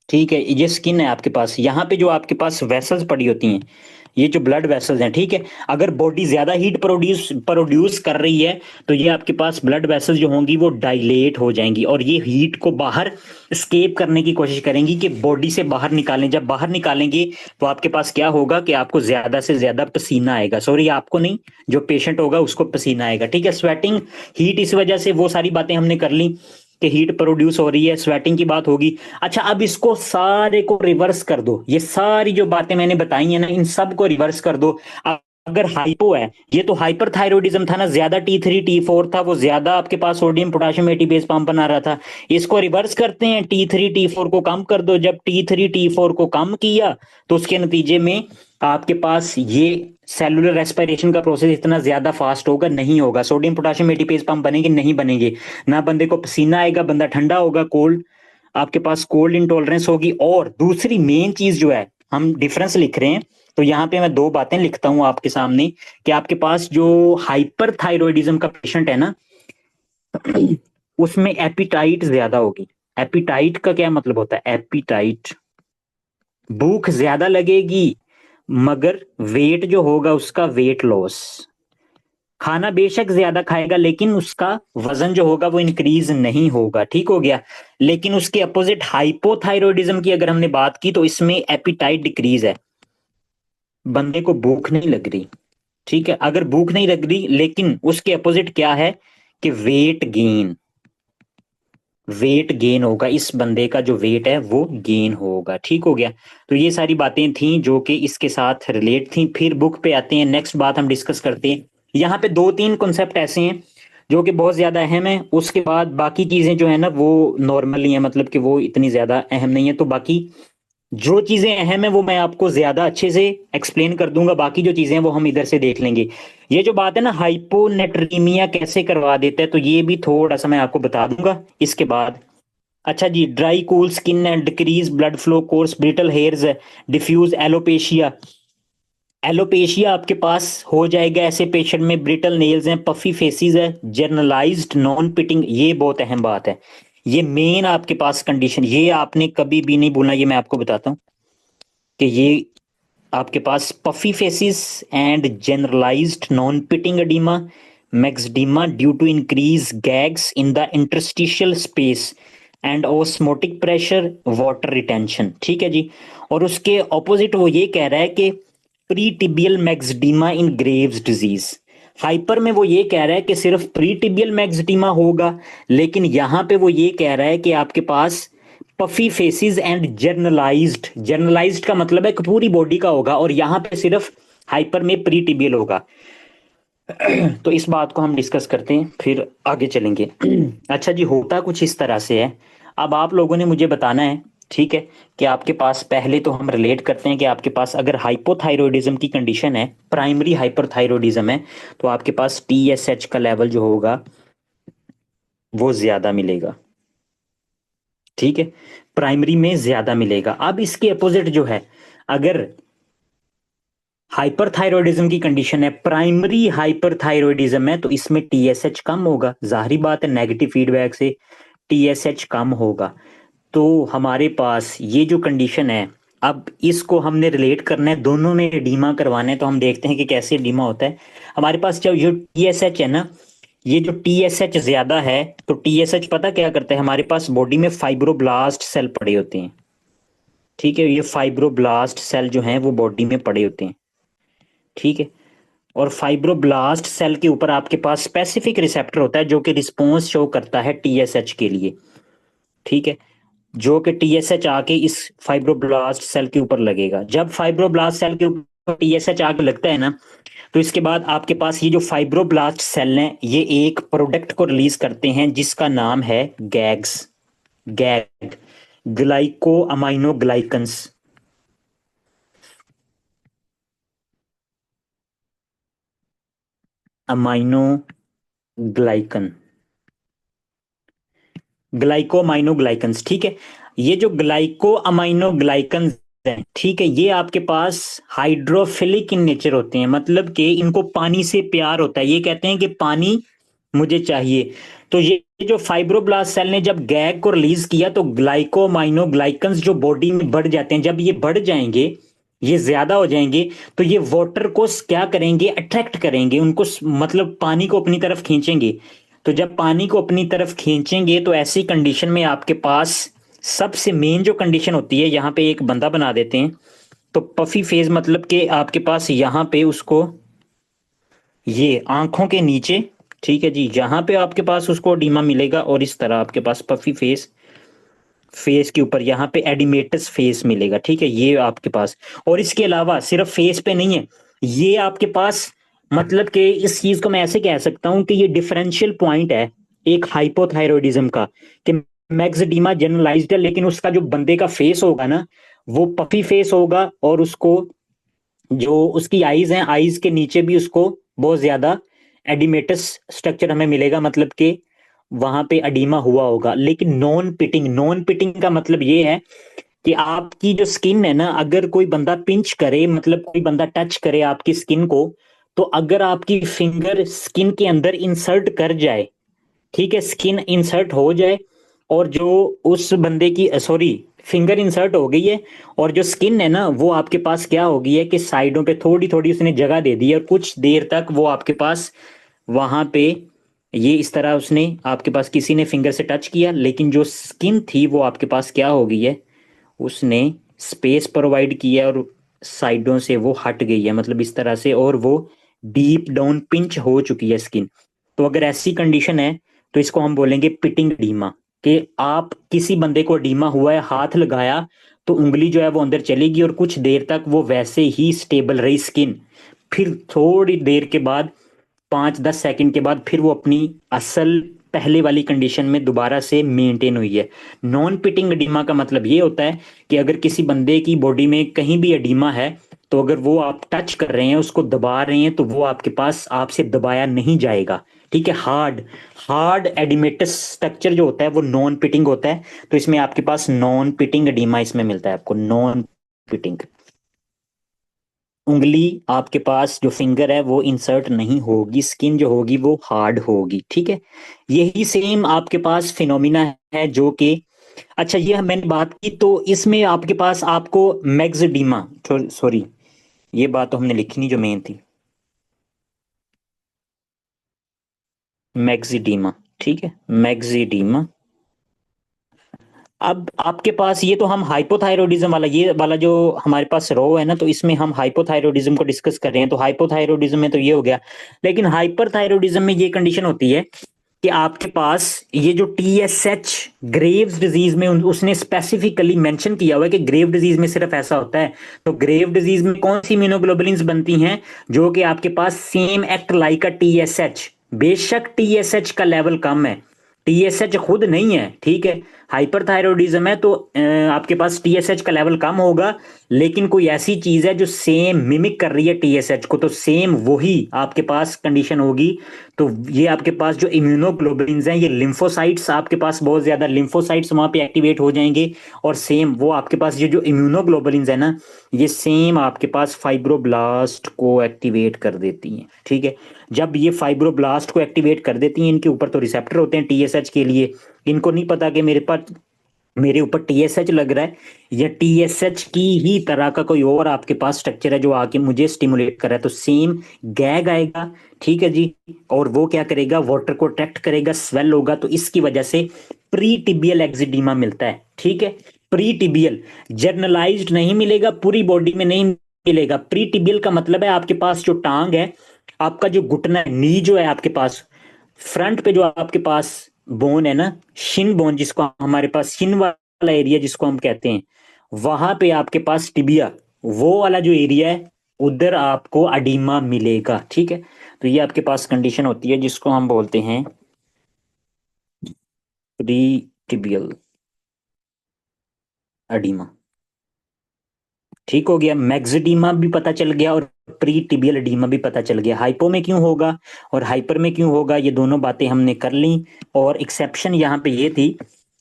ठीक है, ये स्किन है आपके पास, यहाँ पे जो आपके पास वेसल्स पड़ी होती हैं, ये जो ब्लड वेसल्स हैं, ठीक है, अगर बॉडी ज्यादा हीट प्रोड्यूस प्रोड्यूस कर रही है तो ये आपके पास ब्लड वेसल्स जो होंगी वो डायलेट हो जाएंगी और ये हीट को बाहर स्केप करने की कोशिश करेंगी कि बॉडी से बाहर निकालें। जब बाहर निकालेंगे तो आपके पास क्या होगा कि आपको ज्यादा से ज्यादा पसीना आएगा, सॉरी आपको नहीं, जो पेशेंट होगा उसको पसीना आएगा, ठीक है। स्वेटिंग हीट इस वजह से, वो सारी बातें हमने कर ली। कि हीट प्रोड्यूस हो रही है, स्वेटिंग की बात होगी। अच्छा, अब इसको सारे को रिवर्स कर दो, ये सारी जो बातें मैंने बताई है ना, इन सब को रिवर्स कर दो। अगर हाइपो है, ये तो हाइपरथायरॉयडिज्म था ना, ज्यादा T3 T4 था, वो ज्यादा आपके पास सोडियम पोटेशियम एटीपेज पंप बना रहा था। इसको रिवर्स करते हैं, T3 T4 को कम कर दो। जब T3 T4 को कम किया तो उसके नतीजे में आपके पास ये सेलुलर रेस्पिरेशन का प्रोसेस इतना ज्यादा फास्ट होगा नहीं होगा, सोडियम पोटेशियम एटीपेज पंप बनेंगे नहीं बनेंगे, ना बंदे को पसीना आएगा, बंदा ठंडा होगा, कोल्ड, आपके पास कोल्ड इंटॉलरेंस होगी। और दूसरी मेन चीज जो है, हम डिफरेंस लिख रहे हैं तो यहाँ पे मैं दो बातें लिखता हूं आपके सामने, कि आपके पास जो हाइपर थायरॉयडिज्म का पेशेंट है ना, उसमें एपिटाइट ज्यादा होगी। एपिटाइट का क्या मतलब होता है? एपिटाइट, भूख ज्यादा लगेगी, मगर वेट जो होगा उसका वेट लॉस। खाना बेशक ज्यादा खाएगा लेकिन उसका वजन जो होगा वो इंक्रीज नहीं होगा, ठीक हो गया। लेकिन उसके अपोजिट हाइपोथायरॉयडिज्म की अगर हमने बात की तो इसमें एपिटाइट डिक्रीज है, बंदे को भूख नहीं लग रही, ठीक है। अगर भूख नहीं लग रही, लेकिन उसके अपोजिट क्या है कि वेट गेन, वेट गेन होगा, इस बंदे का जो वेट है वो गेन होगा, ठीक हो गया। तो ये सारी बातें थी जो कि इसके साथ रिलेट थी। फिर बुक पे आते हैं, नेक्स्ट बात हम डिस्कस करते हैं। यहाँ पे दो तीन कॉन्सेप्ट ऐसे हैं जो कि बहुत ज्यादा अहम है, उसके बाद बाकी चीजें जो है ना वो नॉर्मली है, मतलब कि वो इतनी ज्यादा अहम नहीं है। तो बाकी जो चीजें अहम है वो मैं आपको ज्यादा अच्छे से एक्सप्लेन कर दूंगा, बाकी जो चीजें हैं वो हम इधर से देख लेंगे। ये जो बात है ना हाइपोनेट्रीमिया कैसे करवा देता है, तो ये भी थोड़ा सा मैं आपको बता दूंगा इसके बाद। अच्छा जी, dry cool skin and decrease blood flow, coarse brittle hairs, diffuse alopecia. Alopecia आपके पास हो जाएगा ऐसे पेशेंट में, ब्रिटल नेल्स हैं, पफी फेसिस है, जर्नलाइज्ड नॉन पिटिंग, ये बहुत अहम बात है। ये मेन आपके पास कंडीशन, ये आपने कभी भी नहीं बोलना, ये मैं आपको बताता हूं कि ये आपके पास puffy faces and generalized non pitting oedema, myxoedema due to increase GAGs in the interstitial space and osmotic pressure, water retention, ठीक है जी। और उसके ऑपोजिट वो ये कह रहा है कि प्रीटिबियल मैक्सडीमा इन ग्रेव्स डिजीज। हाइपर में वो ये कह रहा है कि सिर्फ प्रीटिबियल मैक्सडीमा होगा, लेकिन यहां पे वो ये कह रहा है कि आपके पास puffy faces and generalised, generalised का मतलब है कि पूरी बॉडी का होगा, और यहां पे सिर्फ हाइपर में प्रीटिबियल होगा। तो इस बात को हम डिस्कस करते हैं, फिर आगे चलेंगे। अच्छा जी, होता कुछ इस तरह से है। अब आप लोगों ने मुझे बताना है, ठीक है, कि आपके पास, पहले तो हम रिलेट करते हैं कि आपके पास अगर हाइपोथायरॉयडिज्म की कंडीशन है, प्राइमरी हाइपरथायरॉयडिज्म है, तो आपके पास TSH का लेवल जो होगा वो ज्यादा मिलेगा, ठीक है, प्राइमरी में ज्यादा मिलेगा। अब इसके अपोजिट जो है, अगर हाइपरथायरॉयडिज्म की कंडीशन है, प्राइमरी हाइपरथायरॉयडिज्म है, तो इसमें TSH कम होगा, जाहिर बात है नेगेटिव फीडबैक से TSH कम होगा। तो हमारे पास ये जो कंडीशन है, अब इसको हमने रिलेट करना है, दोनों में एडीमा करवाना है, तो हम देखते हैं कि कैसे एडीमा होता है। हमारे पास जब ये TSH है ना, ये जो TSH ज्यादा है, तो TSH पता क्या करता है, हमारे पास बॉडी में फाइब्रोब्लास्ट सेल पड़े होते हैं, ठीक है, ये फाइब्रोब्लास्ट सेल जो हैं वो बॉडी में पड़े होते हैं, ठीक है। और फाइब्रोब्लास्ट सेल के ऊपर आपके पास स्पेसिफिक रिसेप्टर होता है जो कि रिस्पॉन्स शो करता है TSH के लिए, ठीक है, जो कि TSH आके इस फाइब्रोब्लास्ट सेल के ऊपर लगेगा। जब फाइब्रोब्लास्ट सेल के ऊपर TSH आके लगता है ना, तो इसके बाद आपके पास ये जो फाइब्रोब्लास्ट सेल हैं ये एक प्रोडक्ट को रिलीज करते हैं जिसका नाम है GAGs, GAG, glyco amino glycans, amino glycan, glyco amino glycans, ठीक है। ये जो ग्लाइको अमाइनो ग्लाइकन्स हैं, ठीक है, ये आपके पास हाइड्रोफिलिक इन नेचर होते हैं, मतलब कि इनको पानी से प्यार होता है, ये कहते हैं कि पानी मुझे चाहिए। तो ये जो फाइब्रोब्लास्ट सेल ने जब गैग को रिलीज किया तो ग्लाइको अमाइनो ग्लाइकन्स जो बॉडी में बढ़ जाते हैं, जब ये बढ़ जाएंगे, ये ज्यादा हो जाएंगे, तो ये वाटर को क्या करेंगे, अट्रैक्ट करेंगे उनको, मतलब पानी को अपनी तरफ खींचेंगे। तो जब पानी को अपनी तरफ खींचेंगे तो ऐसी कंडीशन में आपके पास सबसे मेन जो कंडीशन होती है, यहाँ पे एक बंदा बना देते हैं, तो पफी फेज मतलब कि आपके पास यहाँ पे उसको, ये आंखों के नीचे ठीक है जी, जहां पे आपके पास उसको एडिमा मिलेगा और इस तरह आपके पास पफी फेस, फेस के ऊपर यहाँ पे एडिमेटस फेस मिलेगा। ठीक है, ये आपके पास, और इसके अलावा सिर्फ फेस पे नहीं है, ये आपके पास मतलब कि इस चीज को मैं ऐसे कह सकता हूं कि ये डिफरेंशियल पॉइंट है एक हाइपोथायरॉयडिज्म का, कि मैक्सिडीमा जनरलाइज्ड है लेकिन उसका जो बंदे का फेस होगा ना वो पफी फेस होगा, और उसको जो उसकी आईज हैं, आईज के नीचे भी उसको बहुत ज्यादा एडिमेटस स्ट्रक्चर हमें मिलेगा, मतलब कि वहां पे अडीमा हुआ होगा। लेकिन नॉन पिटिंग, नॉन पिटिंग का मतलब ये है कि आपकी जो स्किन है ना, अगर कोई बंदा पिंच करे, मतलब कोई बंदा टच करे आपकी स्किन को, तो अगर आपकी फिंगर स्किन के अंदर इंसर्ट कर जाए, ठीक है, स्किन इंसर्ट हो जाए, और जो उस बंदे की, सॉरी, फिंगर इंसर्ट हो गई है और जो स्किन है ना वो आपके पास क्या हो गई है कि साइडों पे थोड़ी थोड़ी उसने जगह दे दी है, और कुछ देर तक वो आपके पास वहां पे, ये इस तरह उसने आपके पास, किसी ने फिंगर से टच किया लेकिन जो स्किन थी वो आपके पास क्या हो गई है, उसने स्पेस प्रोवाइड किया और साइडों से वो हट गई है, मतलब इस तरह से, और वो डीप डाउन पिंच हो चुकी है स्किन। तो अगर ऐसी कंडीशन है तो इसको हम बोलेंगे पिटिंग एडीमा, कि आप किसी बंदे को एडीमा हुआ है, हाथ लगाया तो उंगली जो है वो अंदर चलेगी और कुछ देर तक वो वैसे ही स्टेबल रही स्किन, फिर थोड़ी देर के बाद, 5-10 सेकंड के बाद फिर वो अपनी असल पहले वाली कंडीशन में दोबारा से मेंटेन हुई है। नॉन पिटिंग एडीमा का मतलब ये होता है कि अगर किसी बंदे की बॉडी में कहीं भी एडीमा है, तो अगर वो आप टच कर रहे हैं, उसको दबा रहे हैं, तो वो आपके पास आपसे दबाया नहीं जाएगा। ठीक है, हार्ड, हार्ड एडिमेटस स्ट्रक्चर जो होता है वो नॉन पिटिंग होता है। तो इसमें आपके पास नॉन पिटिंग एडीमा इसमें मिलता है आपको, नॉन पिटिंग। उंगली आपके पास जो फिंगर है वो इंसर्ट नहीं होगी, स्किन जो होगी वो हार्ड होगी। ठीक है, यही सेम आपके पास फिनोमिना है जो कि, अच्छा ये मैंने बात की, तो इसमें आपके पास आपको मैक्सिडीमा, सॉरी, ये बात तो हमने लिखी नहीं जो मेन थी, मैक्सिडीमा। ठीक है, मैक्सिडीमा। अब आपके पास ये तो हम हाइपोथायरॉयडिज्म वाला, ये वाला जो हमारे पास रो है ना, तो इसमें हम हाइपोथायरॉयडिज्म को डिस्कस कर रहे हैं, तो हाइपोथायरॉयडिज्म में तो ये हो गया। लेकिन हाइपरथायरॉयडिज्म में ये कंडीशन होती है कि आपके पास ये जो टीएसएच ग्रेव्स डिजीज में उसने स्पेसिफिकली मेंशन किया हुआ है कि ग्रेव डिजीज में सिर्फ ऐसा होता है। तो ग्रेव डिजीज में कौन सी इम्यूनोग्लोबुलिन्स बनती हैं, जो कि आपके पास same act like a TSH, बेशक टीएसएच का लेवल कम है, टीएसएच खुद नहीं है, ठीक है, हाइपरथायरॉयडिज्म है तो आपके पास टीएसएच का लेवल कम होगा, लेकिन कोई ऐसी चीज है जो सेम मिमिक कर रही है टीएसएच को, तो सेम वही आपके पास कंडीशन होगी। तो ये आपके पास जो इम्यूनोग्लोबुलिन्स हैं, ये लिम्फोसाइट्स, आपके पास बहुत ज्यादा लिम्फोसाइट्स वहां पे एक्टिवेट हो जाएंगे, और सेम वो आपके पास ये जो इम्यूनोग्लोबुलिन्स है ना, ये सेम आपके पास फाइब्रोब्लास्ट को एक्टिवेट कर देती हैं। ठीक है, जब ये फाइब्रोब्लास्ट को एक्टिवेट कर देती हैं, इनके ऊपर तो रिसेप्टर होते हैं टीएसएच के लिए, इनको नहीं पता कि मेरे पास, मेरे ऊपर टीएसएच लग रहा है या टीएसएच की ही तरह का कोई और आपके पास स्ट्रक्चर है जो आके मुझे स्टिमुलेट कर रहा है, तो सेम गैग आएगा। ठीक है जी, और वो क्या करेगा, वाटर को अट्रैक्ट करेगा, स्वेल होगा, तो इसकी वजह से प्री टिबियल एक्जिडीमा मिलता है। ठीक है, प्री टिबियल, जर्नलाइज्ड नहीं मिलेगा, पूरी बॉडी में नहीं मिलेगा। प्री टिबियल का मतलब है आपके पास जो टांग है, आपका जो घुटना है, नी जो है आपके पास, फ्रंट पे जो आपके पास बोन है ना, शिन बोन, जिसको हमारे पास शिन वाला एरिया जिसको हम कहते हैं, वहां पे आपके पास टिबिया, वो वाला जो एरिया है, उधर आपको अडीमा मिलेगा। ठीक है, तो ये आपके पास कंडीशन होती है जिसको हम बोलते हैं प्री टिबियल अडीमा। ठीक हो गया, मैक्सिडीमा भी पता चल गया और प्री टिबियल एडीमा भी पता चल गया। हाइपो में क्यों होगा और हाइपर में क्यों होगा, ये दोनों बातें हमने कर ली। और एक्सेप्शन यहाँ पे ये थी,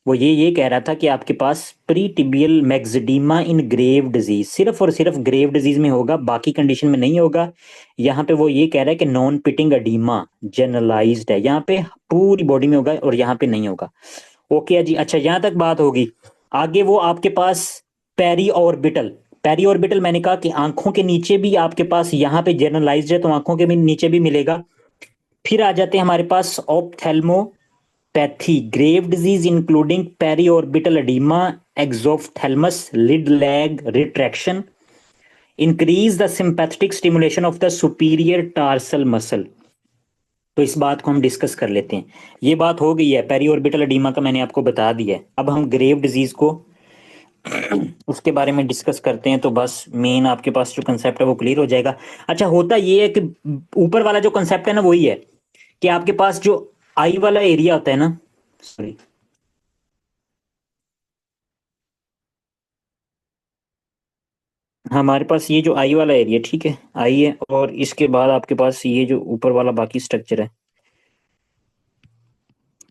वो ये कह रहा था कि आपके पास प्री टिबियल मैक्सिडीमा इन ग्रेव डिजीज सिर्फ और सिर्फ ग्रेव डिजीज में होगा, बाकी कंडीशन में नहीं होगा। यहाँ पे वो ये कह रहा है कि नॉन पिटिंग एडीमा जनरलाइज्ड है, यहाँ पे पूरी बॉडी में होगा और यहाँ पे नहीं होगा। ओके जी, अच्छा यहाँ तक बात होगी। आगे वो आपके पास पेरी ऑर्बिटल, पेरी ऑर्बिटल मैंने कहा कि आंखों के नीचे भी आपके पास, यहाँ पे जनरलाइज्ड है तो आंखों के भी नीचे भी मिलेगा। फिर आ जाते हैं हमारे पास ophthalmopathy, Grave disease including peri orbital oedema, exophthalmos lid lag retraction, increase the sympathetic stimulation of the superior tarsal muscle. तो इस बात को हम डिस्कस कर लेते हैं। ये बात हो गई है पेरी ऑर्बिटल एडीमा का, मैंने आपको बता दिया है। अब हम ग्रेव डिजीज को उसके बारे में डिस्कस करते हैं, तो बस मेन आपके पास जो कंसेप्ट है वो क्लियर हो जाएगा। अच्छा, होता ये है कि ऊपर वाला जो कंसेप्ट है ना वही है कि आपके पास जो आई वाला एरिया होता है ना, सॉरी, हमारे पास ये जो आई वाला एरिया, ठीक है, आई है, और इसके बाद आपके पास ये जो ऊपर वाला बाकी स्ट्रक्चर है,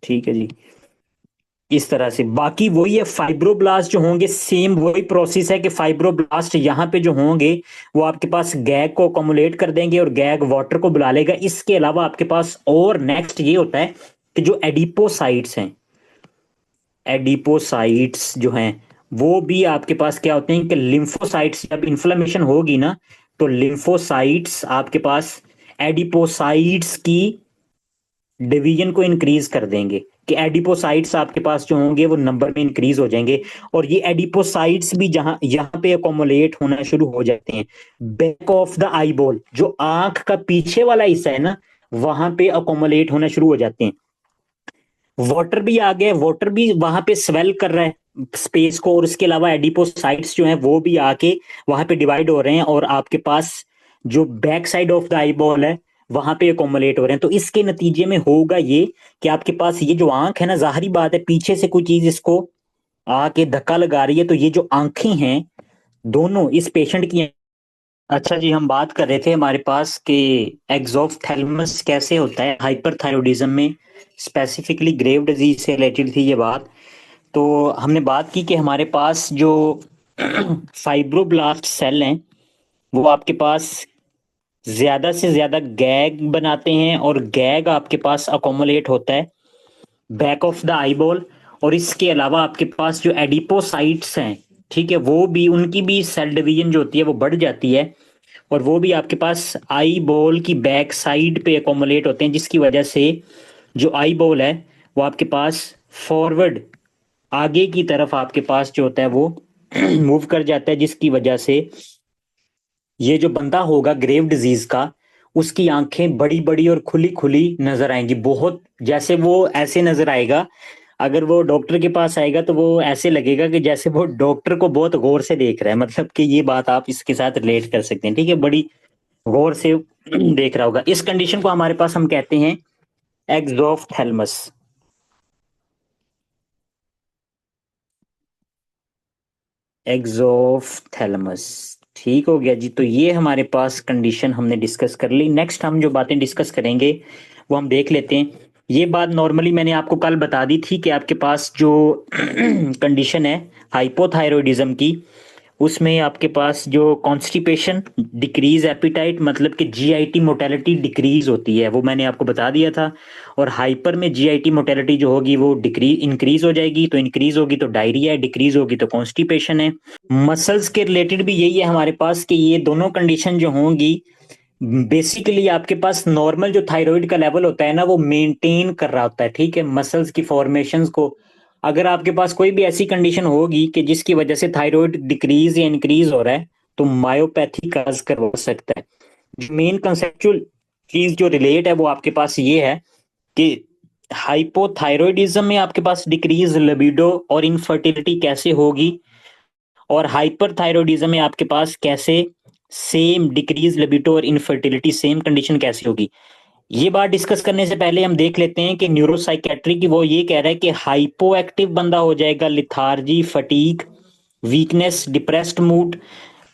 ठीक है जी। इस तरह से बाकी वही है, फाइब्रोब्लास्ट जो होंगे सेम वही प्रोसेस है कि फाइब्रोब्लास्ट यहाँ पे जो होंगे वो आपके पास गैग को अकोमुलेट कर देंगे और गैग वाटर को बुला लेगा। इसके अलावा आपके पास और नेक्स्ट ये होता है कि जो एडिपोसाइट्स हैं, एडिपोसाइट्स जो हैं वो भी आपके पास क्या होते हैं कि लिम्फोसाइट्स, जब इन्फ्लेमेशन होगी ना तो लिम्फोसाइट्स आपके पास एडिपोसाइट्स की डिवीजन को इंक्रीज कर देंगे, कि एडिपोसाइट्स आपके पास जो होंगे वो नंबर में इंक्रीज हो जाएंगे। और ये एडिपोसाइट्स भी जहां यहाँ पे अकोमोलेट होना शुरू हो जाते हैं बैक ऑफ द आईबॉल, जो आंख का पीछे वाला हिस्सा है ना, वहां पे अकोमोलेट होना शुरू हो जाते हैं। वाटर भी आ गया, वाटर भी वहां पे स्वेल कर रहा है स्पेस को, और उसके अलावा एडिपोसाइट्स जो हैं वो भी आके वहां पे डिवाइड हो रहे हैं और आपके पास जो back side of the eyeball है वहां पे अकोमोलेट हो रहे हैं। तो इसके नतीजे में होगा ये कि आपके पास ये जो आंख है ना, जाहिर बात है पीछे से कोई चीज इसको आके धक्का लगा रही है, तो ये जो आंखें हैं दोनों इस पेशेंट की। अच्छा जी, हम बात कर रहे थे हमारे पास कि एक्सोफ्थैल्मस कैसे होता है हाइपरथायरॉयडिज्म में, स्पेसिफिकली ग्रेव डिजीज से रिलेटेड थी ये बात। तो हमने बात की कि हमारे पास जो फाइब्रोब्लास्ट सेल हैं वो आपके पास ज्यादा से ज्यादा गैग बनाते हैं, और गैग आपके पास अकोमोलेट होता है बैक ऑफ द आईबॉल। और इसके अलावा आपके पास जो एडिपोसाइट्स हैं, ठीक है, वो भी उनकी भी सेल डिवीजन जो होती है वो बढ़ जाती है, और वो भी आपके पास आई बॉल की बैक साइड पे अकोमोलेट होते हैं, जिसकी वजह से जो आई बॉल है वो आपके पास फॉरवर्ड आगे की तरफ आपके पास जो होता है वो मूव कर जाता है, जिसकी वजह से ये जो बंदा होगा ग्रेव डिजीज का, उसकी आंखें बड़ी बड़ी और खुली खुली नजर आएंगी, बहुत जैसे वो ऐसे नजर आएगा। अगर वो डॉक्टर के पास आएगा तो वो ऐसे लगेगा कि जैसे वो डॉक्टर को बहुत गौर से देख रहा है, मतलब कि ये बात आप इसके साथ रिलेट कर सकते हैं, ठीक है, बड़ी गौर से देख रहा होगा। इस कंडीशन को हमारे पास हम कहते हैं एक्सोफ्थैल्मस। एक्सोफ्थैल्मस, ठीक हो गया जी। तो ये हमारे पास कंडीशन हमने डिस्कस कर ली। नेक्स्ट हम जो बातें डिस्कस करेंगे वो हम देख लेते हैं। ये बात नॉर्मली मैंने आपको कल बता दी थी कि आपके पास जो कंडीशन है हाइपोथायरॉयडिज्म की, उसमें आपके पास जो कॉन्स्टिपेशन, डिक्रीज एपिटाइट, मतलब कि जीआईटी मोटेलिटी डिक्रीज होती है, वो मैंने आपको बता दिया था। और हाइपर में जीआईटी मोटेलिटी जो होगी वो डिक्रीज इंक्रीज हो जाएगी, तो इंक्रीज होगी तो डायरिया है, डिक्रीज होगी तो कॉन्स्टिपेशन है। मसल्स के रिलेटेड भी यही है हमारे पास कि ये दोनों कंडीशन जो होंगी बेसिकली आपके पास नॉर्मल जो थायराइड का लेवल होता है ना वो मेंटेन कर रहा होता है, ठीक है, मसल्स की फॉर्मेशंस को। अगर आपके पास कोई भी ऐसी कंडीशन होगी कि जिसकी वजह से थायराइड डिक्रीज या इंक्रीज हो रहा है, तो मायोपैथी काज करवा सकता है। जो मेन कंसेप्चुअल चीज जो रिलेट है वो आपके पास ये है कि हाइपोथायरॉयडिज्म में आपके पास डिक्रीज लिबिडो और इनफर्टिलिटी कैसे होगी, और हाइपरथायरॉयडिज्म में आपके पास कैसे सेम डिक्रीज लिबिडो और इनफर्टिलिटी सेम कंडीशन कैसे होगी। ये बात डिस्कस करने से पहले हम देख लेते हैं कि न्यूरोसाइकेट्री की वो ये कह रहा है कि हाइपो एक्टिव बंदा हो जाएगा, lethargy, fatigue, weakness, depressed mood,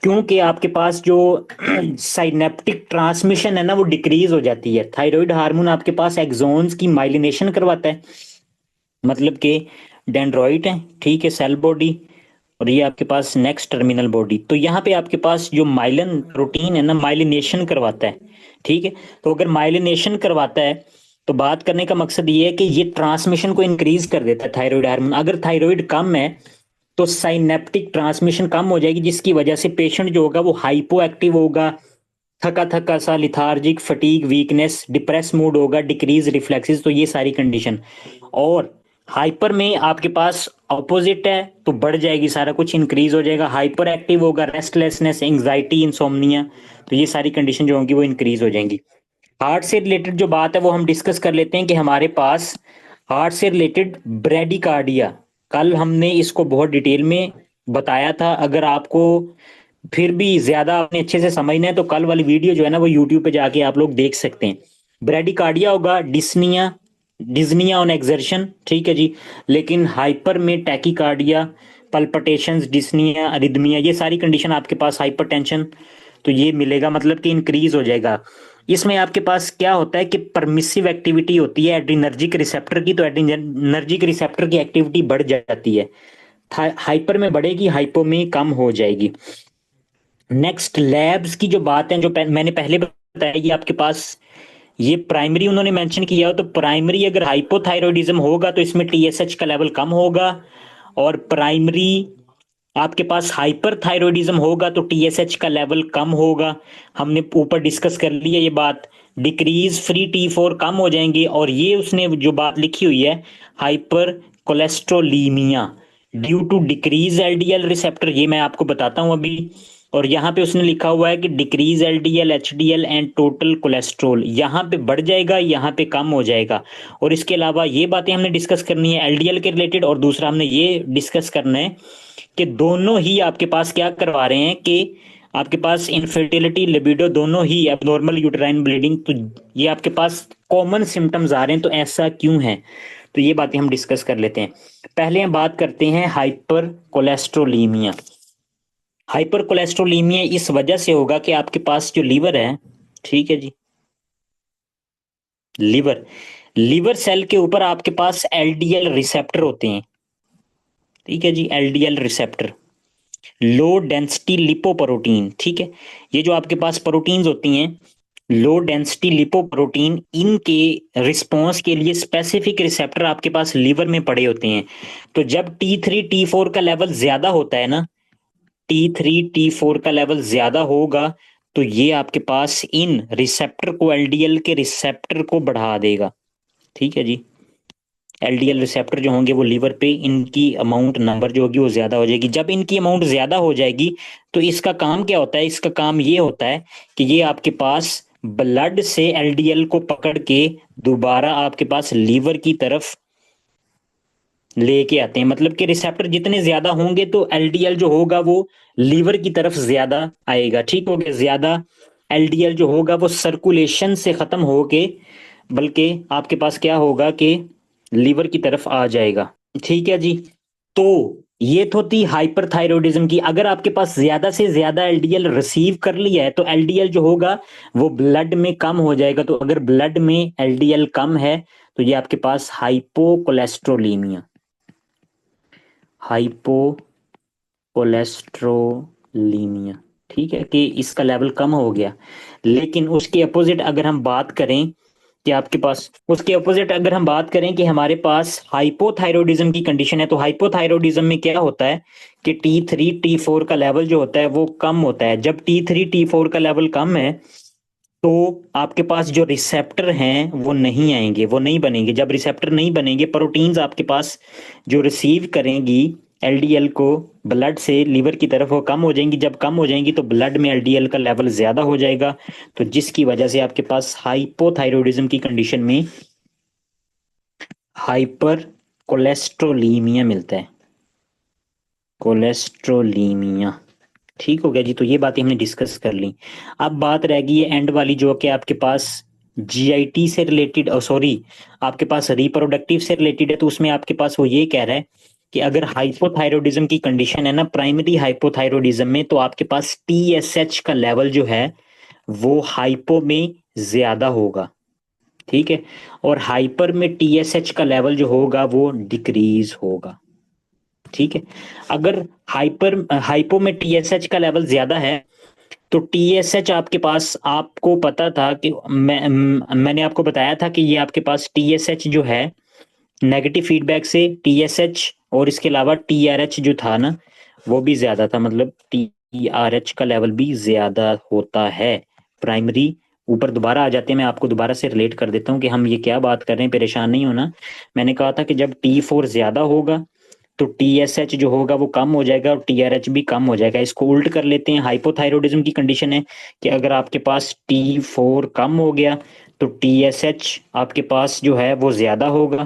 क्योंकि आपके पास जो साइनेप्टिक ट्रांसमिशन है ना वो डिक्रीज हो जाती है। थायराइड हार्मोन आपके पास एक्सोन्स की माइलिनेशन करवाता है, मतलब कि डेंड्रॉइट है, ठीक है, सेल बॉडी, और ये आपके पास नेक्स्ट टर्मिनल बॉडी। तो यहाँ पे आपके पास जो माइलिन प्रोटीन है ना माइलिनेशन करवाता है, ठीक है। तो अगर माइलिनेशन करवाता है तो बात करने का मकसद ये है कि ये ट्रांसमिशन को इंक्रीज कर देता है थायराइड हार्मोन। अगर थायराइड कम है तो साइनेप्टिक ट्रांसमिशन कम हो जाएगी, जिसकी वजह से पेशेंट जो होगा वो हाइपो एक्टिव होगा, थका थका सा, lethargic, fatigue, weakness, depress mood होगा, डिक्रीज रिफ्लेक्सेस। तो ये सारी कंडीशन। और हाइपर में आपके पास ऑपोजिट है, तो बढ़ जाएगी, सारा कुछ इंक्रीज हो जाएगा, हाइपर एक्टिव होगा, रेस्टलेसनेस, एंग्जाइटी, इंसोम्निया, तो ये सारी कंडीशन जो होंगी वो इंक्रीज हो जाएंगी। हार्ट से रिलेटेड जो बात है वो हम डिस्कस कर लेते हैं कि हमारे पास हार्ट से रिलेटेड ब्रेडिकार्डिया, कल हमने इसको बहुत डिटेल में बताया था। अगर आपको फिर भी ज्यादा आपने अच्छे से समझना है तो कल वाली वीडियो जो है ना वो यूट्यूब पे जाके आप लोग देख सकते हैं। ब्रेडिकार्डिया होगा डिस्निया, डिज्निया ऑन एक्सर्शन, ठीक है जी। लेकिन हाइपर में टैकीकार्डिया, पल्पिटेशंस, डिस्निया, अरिदमिया, ये सारी कंडीशन आपके पास हाइपरटेंशन, तो ये मिलेगा, मतलब कि इंक्रीज हो जाएगा। इसमें आपके पास क्या होता है कि परमिसिव एक्टिविटी होती है एड्रीनर्जिक रिसेप्टर की, तो एड्रीनर्जिक रिसेप्टर की एक्टिविटी बढ़ जाती है। हाइपर में बढ़ेगी, हाइपो में कम हो जाएगी। नेक्स्ट लैब्स की जो बात है, जो मैंने पहले बताया, ये आपके पास ये प्राइमरी उन्होंने मेंशन किया हो, तो प्राइमरी अगर हाइपोथायरॉयडिज्म होगा तो इसमें टीएसएच का लेवल कम होगा, और प्राइमरी आपके पास हाइपर थायरॉयडिज्म होगा तो टीएसएच का लेवल कम होगा। हमने ऊपर डिस्कस कर लिया ये बात। डिक्रीज फ्री T4 कम हो जाएंगे, और ये उसने जो बात लिखी हुई है hypercholesterolemia due to decrease LDL receptor, ये मैं आपको बताता हूं अभी। और यहाँ पे उसने लिखा हुआ है कि decrease LDL HDL and total cholesterol, यहाँ पे बढ़ जाएगा, यहाँ पे कम हो जाएगा। और इसके अलावा ये बातें हमने डिस्कस करनी है एलडीएल के रिलेटेड, और दूसरा हमने ये डिस्कस करना है कि दोनों ही आपके पास क्या करवा रहे हैं कि आपके पास इनफर्टिलिटी, लिबिडो, दोनों ही एबनॉर्मल यूटेराइन ब्लीडिंग, तो ये आपके पास कॉमन सिम्टम्स आ रहे हैं, तो ऐसा क्यों है, तो ये बातें हम डिस्कस कर लेते हैं। पहले हम बात करते हैं हाइपर कोलेस्ट्रोलीमिया। हाइपर कोलेस्ट्रोलीमिया इस वजह से होगा कि आपके पास जो लीवर है, ठीक है जी, लीवर लीवर सेल के ऊपर आपके पास एलडीएल रिसेप्टर होते हैं, ठीक है जी, LDL receptor, low density lipoprotein, ठीक है। ये जो आपके पास प्रोटीन्स होती हैं लो डेंसिटी लिपोप्रोटीन, इनके रिस्पॉन्स के लिए स्पेसिफिक रिसेप्टर आपके पास लीवर में पड़े होते हैं। तो जब T3 T4 का लेवल ज्यादा होता है ना, T3 T4 का लेवल ज्यादा होगा तो ये आपके पास इन रिसेप्टर को, एलडीएल के रिसेप्टर को बढ़ा देगा, ठीक है जी। एलडीएल रिसेप्टर जो होंगे वो लीवर पे, इनकी अमाउंट नंबर जो होगी वो ज्यादा हो जाएगी। जब इनकी अमाउंट ज्यादा हो जाएगी तो इसका काम क्या होता है, इसका काम ये होता है कि ये आपके पास ब्लड से एलडीएल को पकड़ के दोबारा आपके पास लीवर की तरफ लेके आते हैं। मतलब कि रिसेप्टर जितने ज्यादा होंगे तो एलडीएल जो होगा वो लीवर की तरफ ज्यादा आएगा, ठीक हो गया। ज्यादा एलडीएल जो होगा वो सर्कुलेशन से खत्म होके बल्कि आपके पास क्या होगा कि लीवर की तरफ आ जाएगा, ठीक है जी। तो ये तो थी हाइपरथायरॉयडिज्म की। अगर आपके पास ज्यादा से ज्यादा एलडीएल रिसीव कर लिया है तो एलडीएल जो होगा वो ब्लड में कम हो जाएगा। तो अगर ब्लड में एलडीएल कम है तो ये आपके पास हाइपोकोलेस्ट्रोलीमिया, हाइपोकोलेस्ट्रोलीमिया, ठीक है, कि इसका लेवल कम हो गया। लेकिन उसके अपोजिट अगर हम बात करें कि आपके पास, उसके अपोजिट अगर हम बात करें कि हमारे पास हाइपोथायरॉयडिज्म की कंडीशन है, तो हाइपोथायरॉयडिज्म में क्या होता है कि T3 T4 का लेवल जो होता है वो कम होता है। जब T3 T4 का लेवल कम है तो आपके पास जो रिसेप्टर हैं वो नहीं आएंगे, वो नहीं बनेंगे। जब रिसेप्टर नहीं बनेंगे, प्रोटीन्स आपके पास जो रिसीव करेंगी एलडीएल को ब्लड से लीवर की तरफ, वो कम हो जाएंगी। जब कम हो जाएंगी तो ब्लड में एलडीएल का लेवल ज्यादा हो जाएगा, तो जिसकी वजह से आपके पास हाइपोथायरॉयडिज्म की कंडीशन में हाइपर कोलेस्ट्रोलीमिया मिलता है, कोलेस्ट्रोलीमिया, ठीक हो गया जी। तो ये बातें हमने डिस्कस कर ली। अब बात रह गई है एंड वाली, जो कि आपके पास जीआईटी से रिलेटेड, सॉरी, आपके पास रिप्रोडक्टिव से रिलेटेड है। तो उसमें आपके पास वो ये कह रहा है कि अगर हाइपोथायरॉयडिज्म की कंडीशन है ना, प्राइमरी हाइपोथायरॉयडिज्म में, तो आपके पास टीएसएच का लेवल जो है वो हाइपो में ज्यादा होगा, ठीक है। और हाइपर में टीएसएच का लेवल जो होगा वो डिक्रीज होगा, ठीक है। अगर हाइपो में टीएसएच का लेवल ज्यादा है तो टीएसएच आपके पास, आपको पता था कि मैंने आपको बताया था कि ये आपके पास टीएसएच जो है नेगेटिव फीडबैक से टीएसएच, और इसके अलावा टीआरएच जो था ना वो भी ज्यादा था, मतलब टीआरएच का लेवल भी ज्यादा होता है प्राइमरी। ऊपर दोबारा आ जाते हैं, मैं आपको दोबारा से रिलेट कर देता हूँ कि हम ये क्या बात कर रहे हैं, परेशान नहीं होना। मैंने कहा था कि जब T4 ज्यादा होगा तो टीएसएच जो होगा वो कम हो जाएगा और टीआरएच भी कम हो जाएगा। इसको उल्ट कर लेते हैं। हाइपोथायरॉयडिज्म की कंडीशन है कि अगर आपके पास T4 कम हो गया तो TSH आपके पास जो है वो ज्यादा होगा,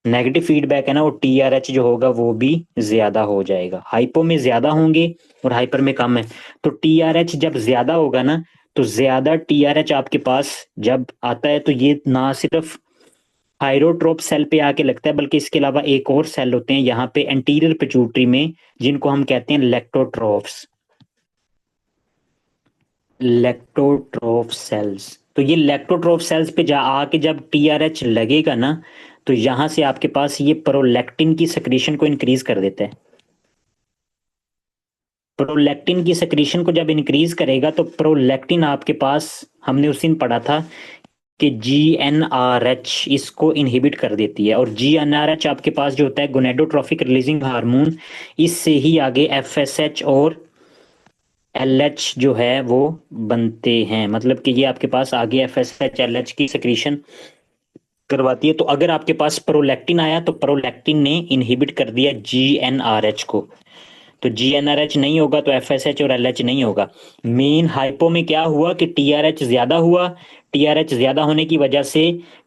नेगेटिव फीडबैक है ना, वो TRH जो होगा वो भी ज्यादा हो जाएगा। हाइपो में ज्यादा होंगे और हाइपर में कम है। तो TRH जब ज्यादा होगा ना, तो ज्यादा TRH आपके पास जब आता है तो ये ना सिर्फ थायरोट्रोप सेल पे आके लगता है, बल्कि इसके अलावा एक और सेल होते हैं यहाँ पे एंटीरियर पिट्यूटरी में, जिनको हम कहते हैं लेक्टोट्रोफ्स। लेक्टोट्रोफ सेल्स। तो ये लेक्टोट्रोफ सेल्स पे जा आके जब TRH लगेगा ना, तो यहां से आपके पास ये प्रोलैक्टिन की सक्रीशन को इंक्रीज कर देता है। प्रोलैक्टिन की सक्रीशन को जब इंक्रीज करेगा तो प्रोलैक्टिन आपके पास, हमने उस दिन पढ़ा था कि GnRH इसको इनहिबिट कर देती है, और GnRH आपके पास जो होता है गोनेडोट्रोफिक रिलीजिंग हार्मोन, इससे ही आगे FSH और LH जो है वो बनते हैं। मतलब कि ये आपके पास आगे FSH LH की सक्रीशन करवाती है। तो अगर आपके पास प्रोलैक्टिन आया तो प्रोलैक्टिन ने इनहिबिट कर दिया GnRH को, तो GnRH नहीं होगा तो FSH और LH नहीं होगा। मेन हाइपो में क्या हुआ कि TRH ज्यादा हुआ। TRH ज्यादा होने की वजह से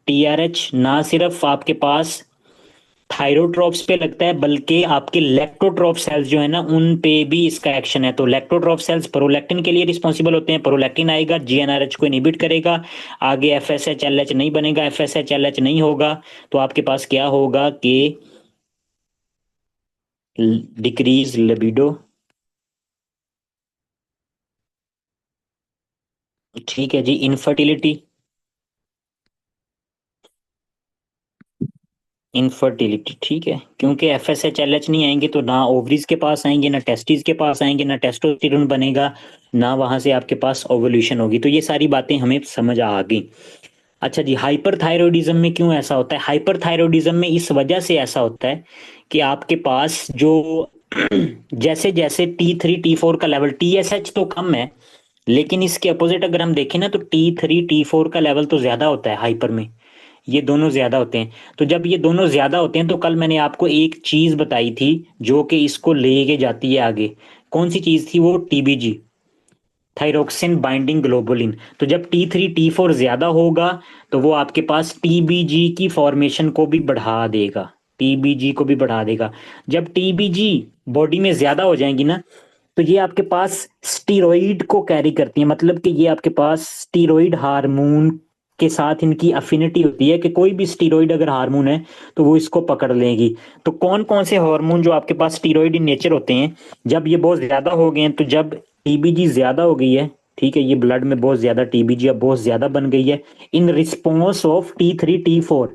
TRH ना सिर्फ आपके पास थायरोट्रॉप्स पे लगता है, बल्कि आपके लेक्टोट्रॉप सेल्स जो है ना उन पे भी इसका एक्शन है। तो लेक्टोट्रॉप सेल्स प्रोलैक्टिन के लिए रिस्पॉन्सिबल होते हैं, प्रोलैक्टिन आएगा GnRH को इनहिबिट करेगा, आगे FSH LH नहीं बनेगा, FSH LH नहीं होगा, तो आपके पास क्या होगा कि डिक्रीज लिबिडो। ठीक है जी। इनफर्टिलिटी, इनफर्टिलिटी ठीक है, क्योंकि FSH LH नहीं आएंगे तो ना ओवरीज के पास आएंगे, ना टेस्टिस के पास आएंगे, ना टेस्टोस्टेरोन बनेगा, ना वहां से आपके पास ओवुलेशन होगी। तो ये सारी बातें हमें समझ आ गई। अच्छा जी, हाइपरथायरॉयडिज्म में क्यों ऐसा होता है? हाइपरथायरॉयडिज्म में इस वजह से ऐसा होता है कि आपके पास जो जैसे जैसे T3 T4 का लेवल, TSH तो कम है, लेकिन इसके अपोजिट अगर हम देखें ना तो T3 T4 का लेवल तो ज्यादा होता है हाइपर में। ये दोनों ज्यादा होते हैं। तो जब ये दोनों ज्यादा होते हैं तो कल मैंने आपको एक चीज बताई थी जो कि इसको लेके जाती है आगे। कौन सी चीज थी वो? TBG, thyroxine binding globulin. तो जब T3 T4 ज्यादा होगा तो वो आपके पास TBG की फॉर्मेशन को भी बढ़ा देगा, TBG को भी बढ़ा देगा। जब TBG बॉडी में ज्यादा हो जाएंगी ना, तो ये आपके पास स्टीरॉइड को कैरी करती है। मतलब कि ये आपके पास स्टीरॉइड हार्मोन के साथ इनकी अफिनिटी होती है कि कोई भी स्टीरॉइड अगर हार्मोन है तो वो इसको पकड़ लेगी। तो कौन कौन से हार्मोन जो आपके पास स्टीरॉइड इन नेचर होते हैं, जब ये बहुत ज्यादा हो गए हैं, तो जब TBG ज्यादा हो गई है, ठीक है, ये ब्लड में बहुत ज्यादा TBG अब बहुत ज्यादा बन गई है in response of T3 T4।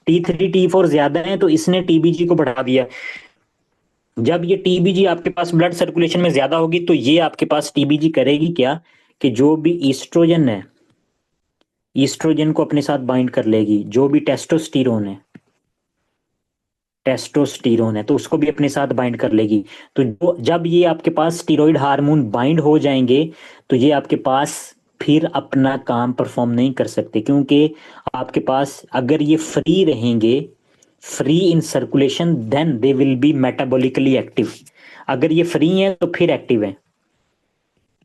T3 T4 ज्यादा है तो इसने TBG को बढ़ा दिया। जब ये TBG आपके पास ब्लड सर्कुलेशन में ज्यादा होगी तो ये आपके पास TBG करेगी क्या, कि जो भी ईस्ट्रोजन है, ईस्ट्रोजन को अपने साथ बाइंड कर लेगी। जो भी टेस्टोस्टेरोन है तो उसको भी अपने साथ बाइंड कर लेगी। तो जब ये आपके पास स्टीरॉइड हार्मोन बाइंड हो जाएंगे तो ये आपके पास फिर अपना काम परफॉर्म नहीं कर सकते, क्योंकि आपके पास अगर ये फ्री रहेंगे, free in circulation, then they will be metabolically active. अगर ये फ्री हैं तो फिर एक्टिव है,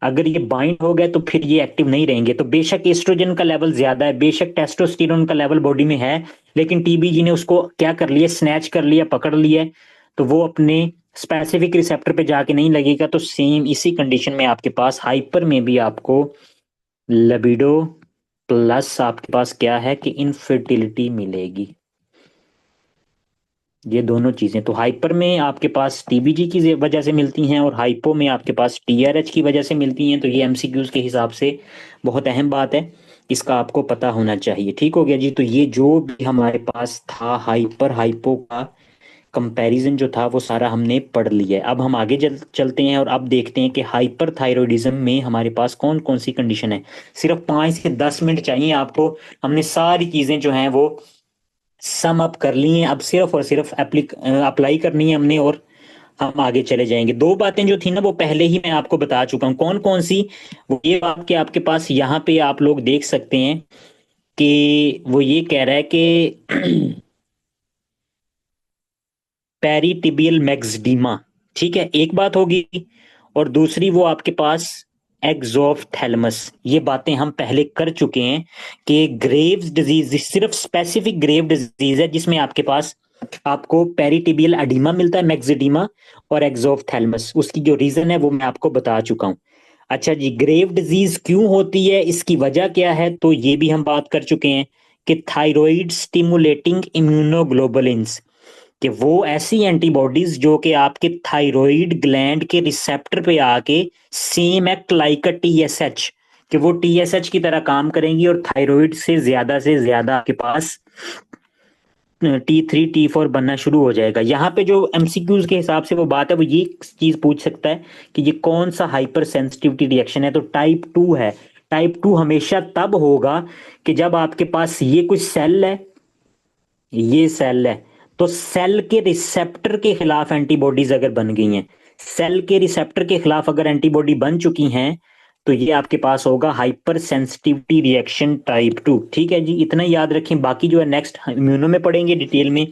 अगर ये बाइंड हो गए तो फिर ये एक्टिव नहीं रहेंगे। तो बेशक एस्ट्रोजन का लेवल ज्यादा है, बेशक टेस्टोस्टेरोन का लेवल बॉडी में है, लेकिन TBG ने उसको क्या कर लिया, स्नैच कर लिया, पकड़ लिया, तो वो अपने स्पेसिफिक रिसेप्टर पे जाके नहीं लगेगा। तो सेम इसी कंडीशन में आपके पास हाइपर में भी आपको लिबिडो प्लस आपके पास क्या है कि इनफर्टिलिटी मिलेगी। ये दोनों चीजें तो हाइपर में आपके पास TBG की वजह से मिलती हैं और हाइपो में आपके पास TRH की वजह से मिलती हैं। तो ये MCQs के हिसाब से बहुत अहम बात है, इसका आपको पता होना चाहिए। ठीक हो गया जी। तो ये जो भी हमारे पास था हाइपर हाइपो का कंपैरिजन जो था वो सारा हमने पढ़ लिया है। अब हम आगे चलते हैं और अब देखते हैं कि हाइपर थायरॉयडिज्म में हमारे पास कौन कौन सी कंडीशन है। सिर्फ 5 से 10 मिनट चाहिए आपको, हमने सारी चीजें जो हैं वो सम अप कर ली हैं। अब सिर्फ और सिर्फ अप्लाई करनी है हमने, और हम आगे चले जाएंगे। दो बातें जो थी ना वो पहले ही मैं आपको बता चुका हूं, कौन कौन सी। वो ये बात कि आपके पास यहाँ पे आप लोग देख सकते हैं कि वो ये कह रहा है कि पेरिटिबियल मैक्सडीमा, ठीक है, एक बात होगी। और दूसरी वो आपके पास एक्सोफ्थैलमस। ये बातें हम पहले कर चुके हैं कि ग्रेव्स डिजीज सिर्फ स्पेसिफिक ग्रेव डिजीज है जिसमें आपके पास आपको पेरिटिबियल एडिमा मिलता है, मैक्सिडिमा और एक्सोफ्थैलमस। उसकी जो रीजन है वो मैं आपको बता चुका हूं। अच्छा जी, ग्रेव डिजीज क्यों होती है, इसकी वजह क्या है, तो ये भी हम बात कर चुके हैं कि थायराइड स्टिमुलेटिंग इम्यूनोग्लोबुलिन्स, कि वो ऐसी एंटीबॉडीज जो कि आपके थायराइड ग्लैंड के रिसेप्टर पे आके same act like a TSH, कि वो टीएसएच की तरह काम करेंगी और थायराइड से ज्यादा आपके पास T3 T4 बनना शुरू हो जाएगा। यहाँ पे जो एमसीक्यूज के हिसाब से वो बात है, वो ये चीज पूछ सकता है कि ये कौन सा हाइपर सेंसिटिविटी रिएक्शन है, तो टाइप 2 है। टाइप 2 हमेशा तब होगा कि जब आपके पास ये कुछ सेल है, ये सेल है, तो सेल के रिसेप्टर के खिलाफ एंटीबॉडीज अगर बन गई हैं, सेल के रिसेप्टर के खिलाफ अगर एंटीबॉडी बन चुकी हैं, तो ये आपके पास होगा हाइपर सेंसिटिविटी रिएक्शन टाइप 2। ठीक है जी, इतना याद रखें, बाकी जो है नेक्स्ट इम्यूनो में पढ़ेंगे डिटेल में।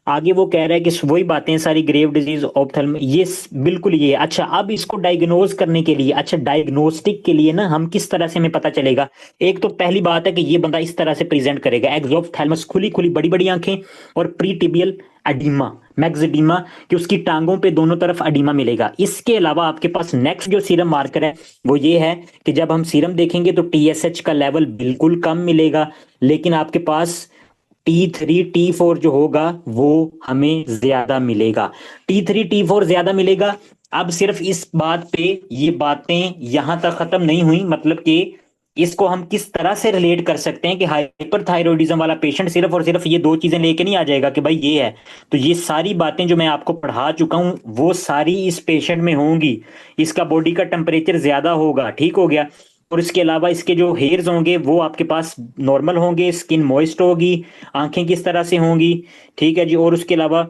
आगे वो कह रहा है कि वही बातें सारी, ग्रेव डिजीज ऑप्थेल्म, ये बिल्कुल ये। अच्छा, अब इसको डायग्नोज करने के लिए, अच्छा डायग्नोस्टिक के लिए ना, हम किस तरह से हमें पता चलेगा। एक तो पहली बात है कि ये बंदा इस तरह से प्रेजेंट करेगा, एक्सोप्थेलमस, खुली खुली बड़ी बड़ी आंखें, और प्रीटिबियल एडिमा, मैक्सिडिमा, कि उसकी टांगों पे दोनों तरफ एडिमा मिलेगा। इसके अलावा आपके पास नेक्स्ट जो सीरम मार्कर है वो ये है कि जब हम सीरम देखेंगे तो टीएसएच का लेवल बिल्कुल कम मिलेगा, लेकिन आपके पास T3 T4 जो होगा वो हमें ज्यादा मिलेगा। T3 T4 ज्यादा मिलेगा। अब सिर्फ इस बात पे ये बातें यहां तक खत्म नहीं हुई, मतलब कि इसको हम किस तरह से रिलेट कर सकते हैं कि हाइपरथायरॉयडिज्म वाला पेशेंट सिर्फ और सिर्फ ये दो चीजें लेके नहीं आ जाएगा कि भाई ये है। तो ये सारी बातें जो मैं आपको पढ़ा चुका हूं वो सारी इस पेशेंट में होंगी। इसका बॉडी का टेम्परेचर ज्यादा होगा, ठीक हो गया, और इसके अलावा इसके जो हेयर्स होंगे वो आपके पास नॉर्मल होंगे, स्किन मॉइस्ट होगी, आंखें किस तरह से होंगी, ठीक है जी, और उसके अलावा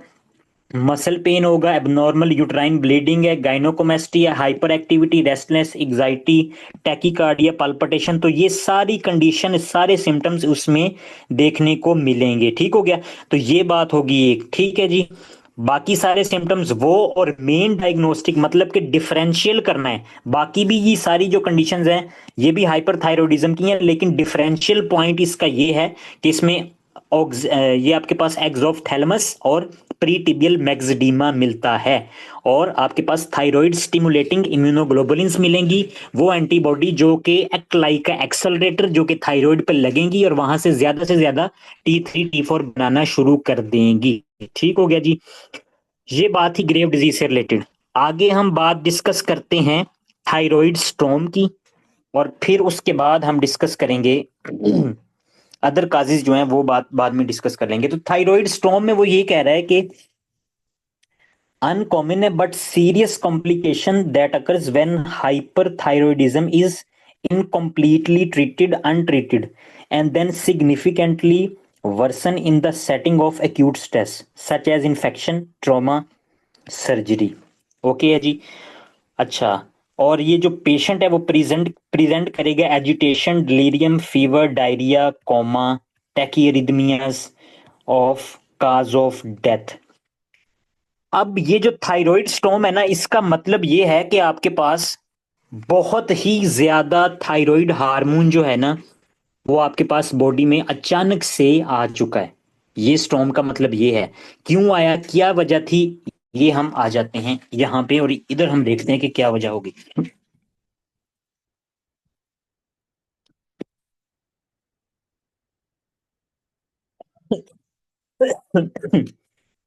मसल पेन होगा, एबनॉर्मल यूट्राइन ब्लीडिंग है, गाइनोकोमेस्टी है, hyper activity, restless, anxiety, tachycardia, palpitation, तो ये सारी कंडीशन, सारे सिम्टम्स उसमें देखने को मिलेंगे। ठीक हो गया, तो ये बात होगी एक, ठीक है जी। बाकी सारे सिम्टम्स वो, और मेन डायग्नोस्टिक मतलब कि डिफरेंशियल करना है। बाकी भी ये सारी जो कंडीशंस हैं ये भी हाइपरथायरॉयडिज्म की हैं, लेकिन डिफरेंशियल पॉइंट इसका ये है कि इसमें ये आपके पास एक्सोफ्थैलमस और प्रीटिबियल मैक्सिडिमा मिलता है, और आपके पास थायराइड स्टिमुलेटिंग इम्यूनोग्लोबुलिन्स मिलेंगी, वो एंटीबॉडी जो कि एक्ट लाइक एक्सेलरेटर, जो कि थायराइड पर लगेंगी और वहां से ज्यादा T3 T4 बनाना शुरू कर देंगी। ठीक हो गया जी, ये बात ही ग्रेव डिजीज से रिलेटेड। आगे हम बात डिस्कस करते हैं थायराइड स्टोम की, और फिर उसके बाद हम डिस्कस करेंगे अदर काजेज जो हैं, वो बात बाद में डिस्कस कर लेंगे। तो थायराइड स्टोम में वो ये कह रहा है कि अनकॉमन है but serious complication that occurs when hyperthyroidism is incompletely treated, untreated, and then significantly worsen in the setting of acute stress such as infection, trauma, surgery. Okay है जी। अच्छा, और ये जो पेशेंट है वो प्रेजेंट प्रेजेंट करेगा agitation, delirium, fever, diarrhoea, coma, tachyarrhythmias of cause of death. अब ये जो थायराइड स्टोम है ना, इसका मतलब ये है कि आपके पास बहुत ही ज्यादा थायराइड हार्मोन जो है ना, वो आपके पास बॉडी में अचानक से आ चुका है। ये स्टॉर्म का मतलब ये है। क्यों आया, क्या वजह थी, ये हम आ जाते हैं यहाँ पे, और इधर हम देखते हैं कि क्या वजह होगी।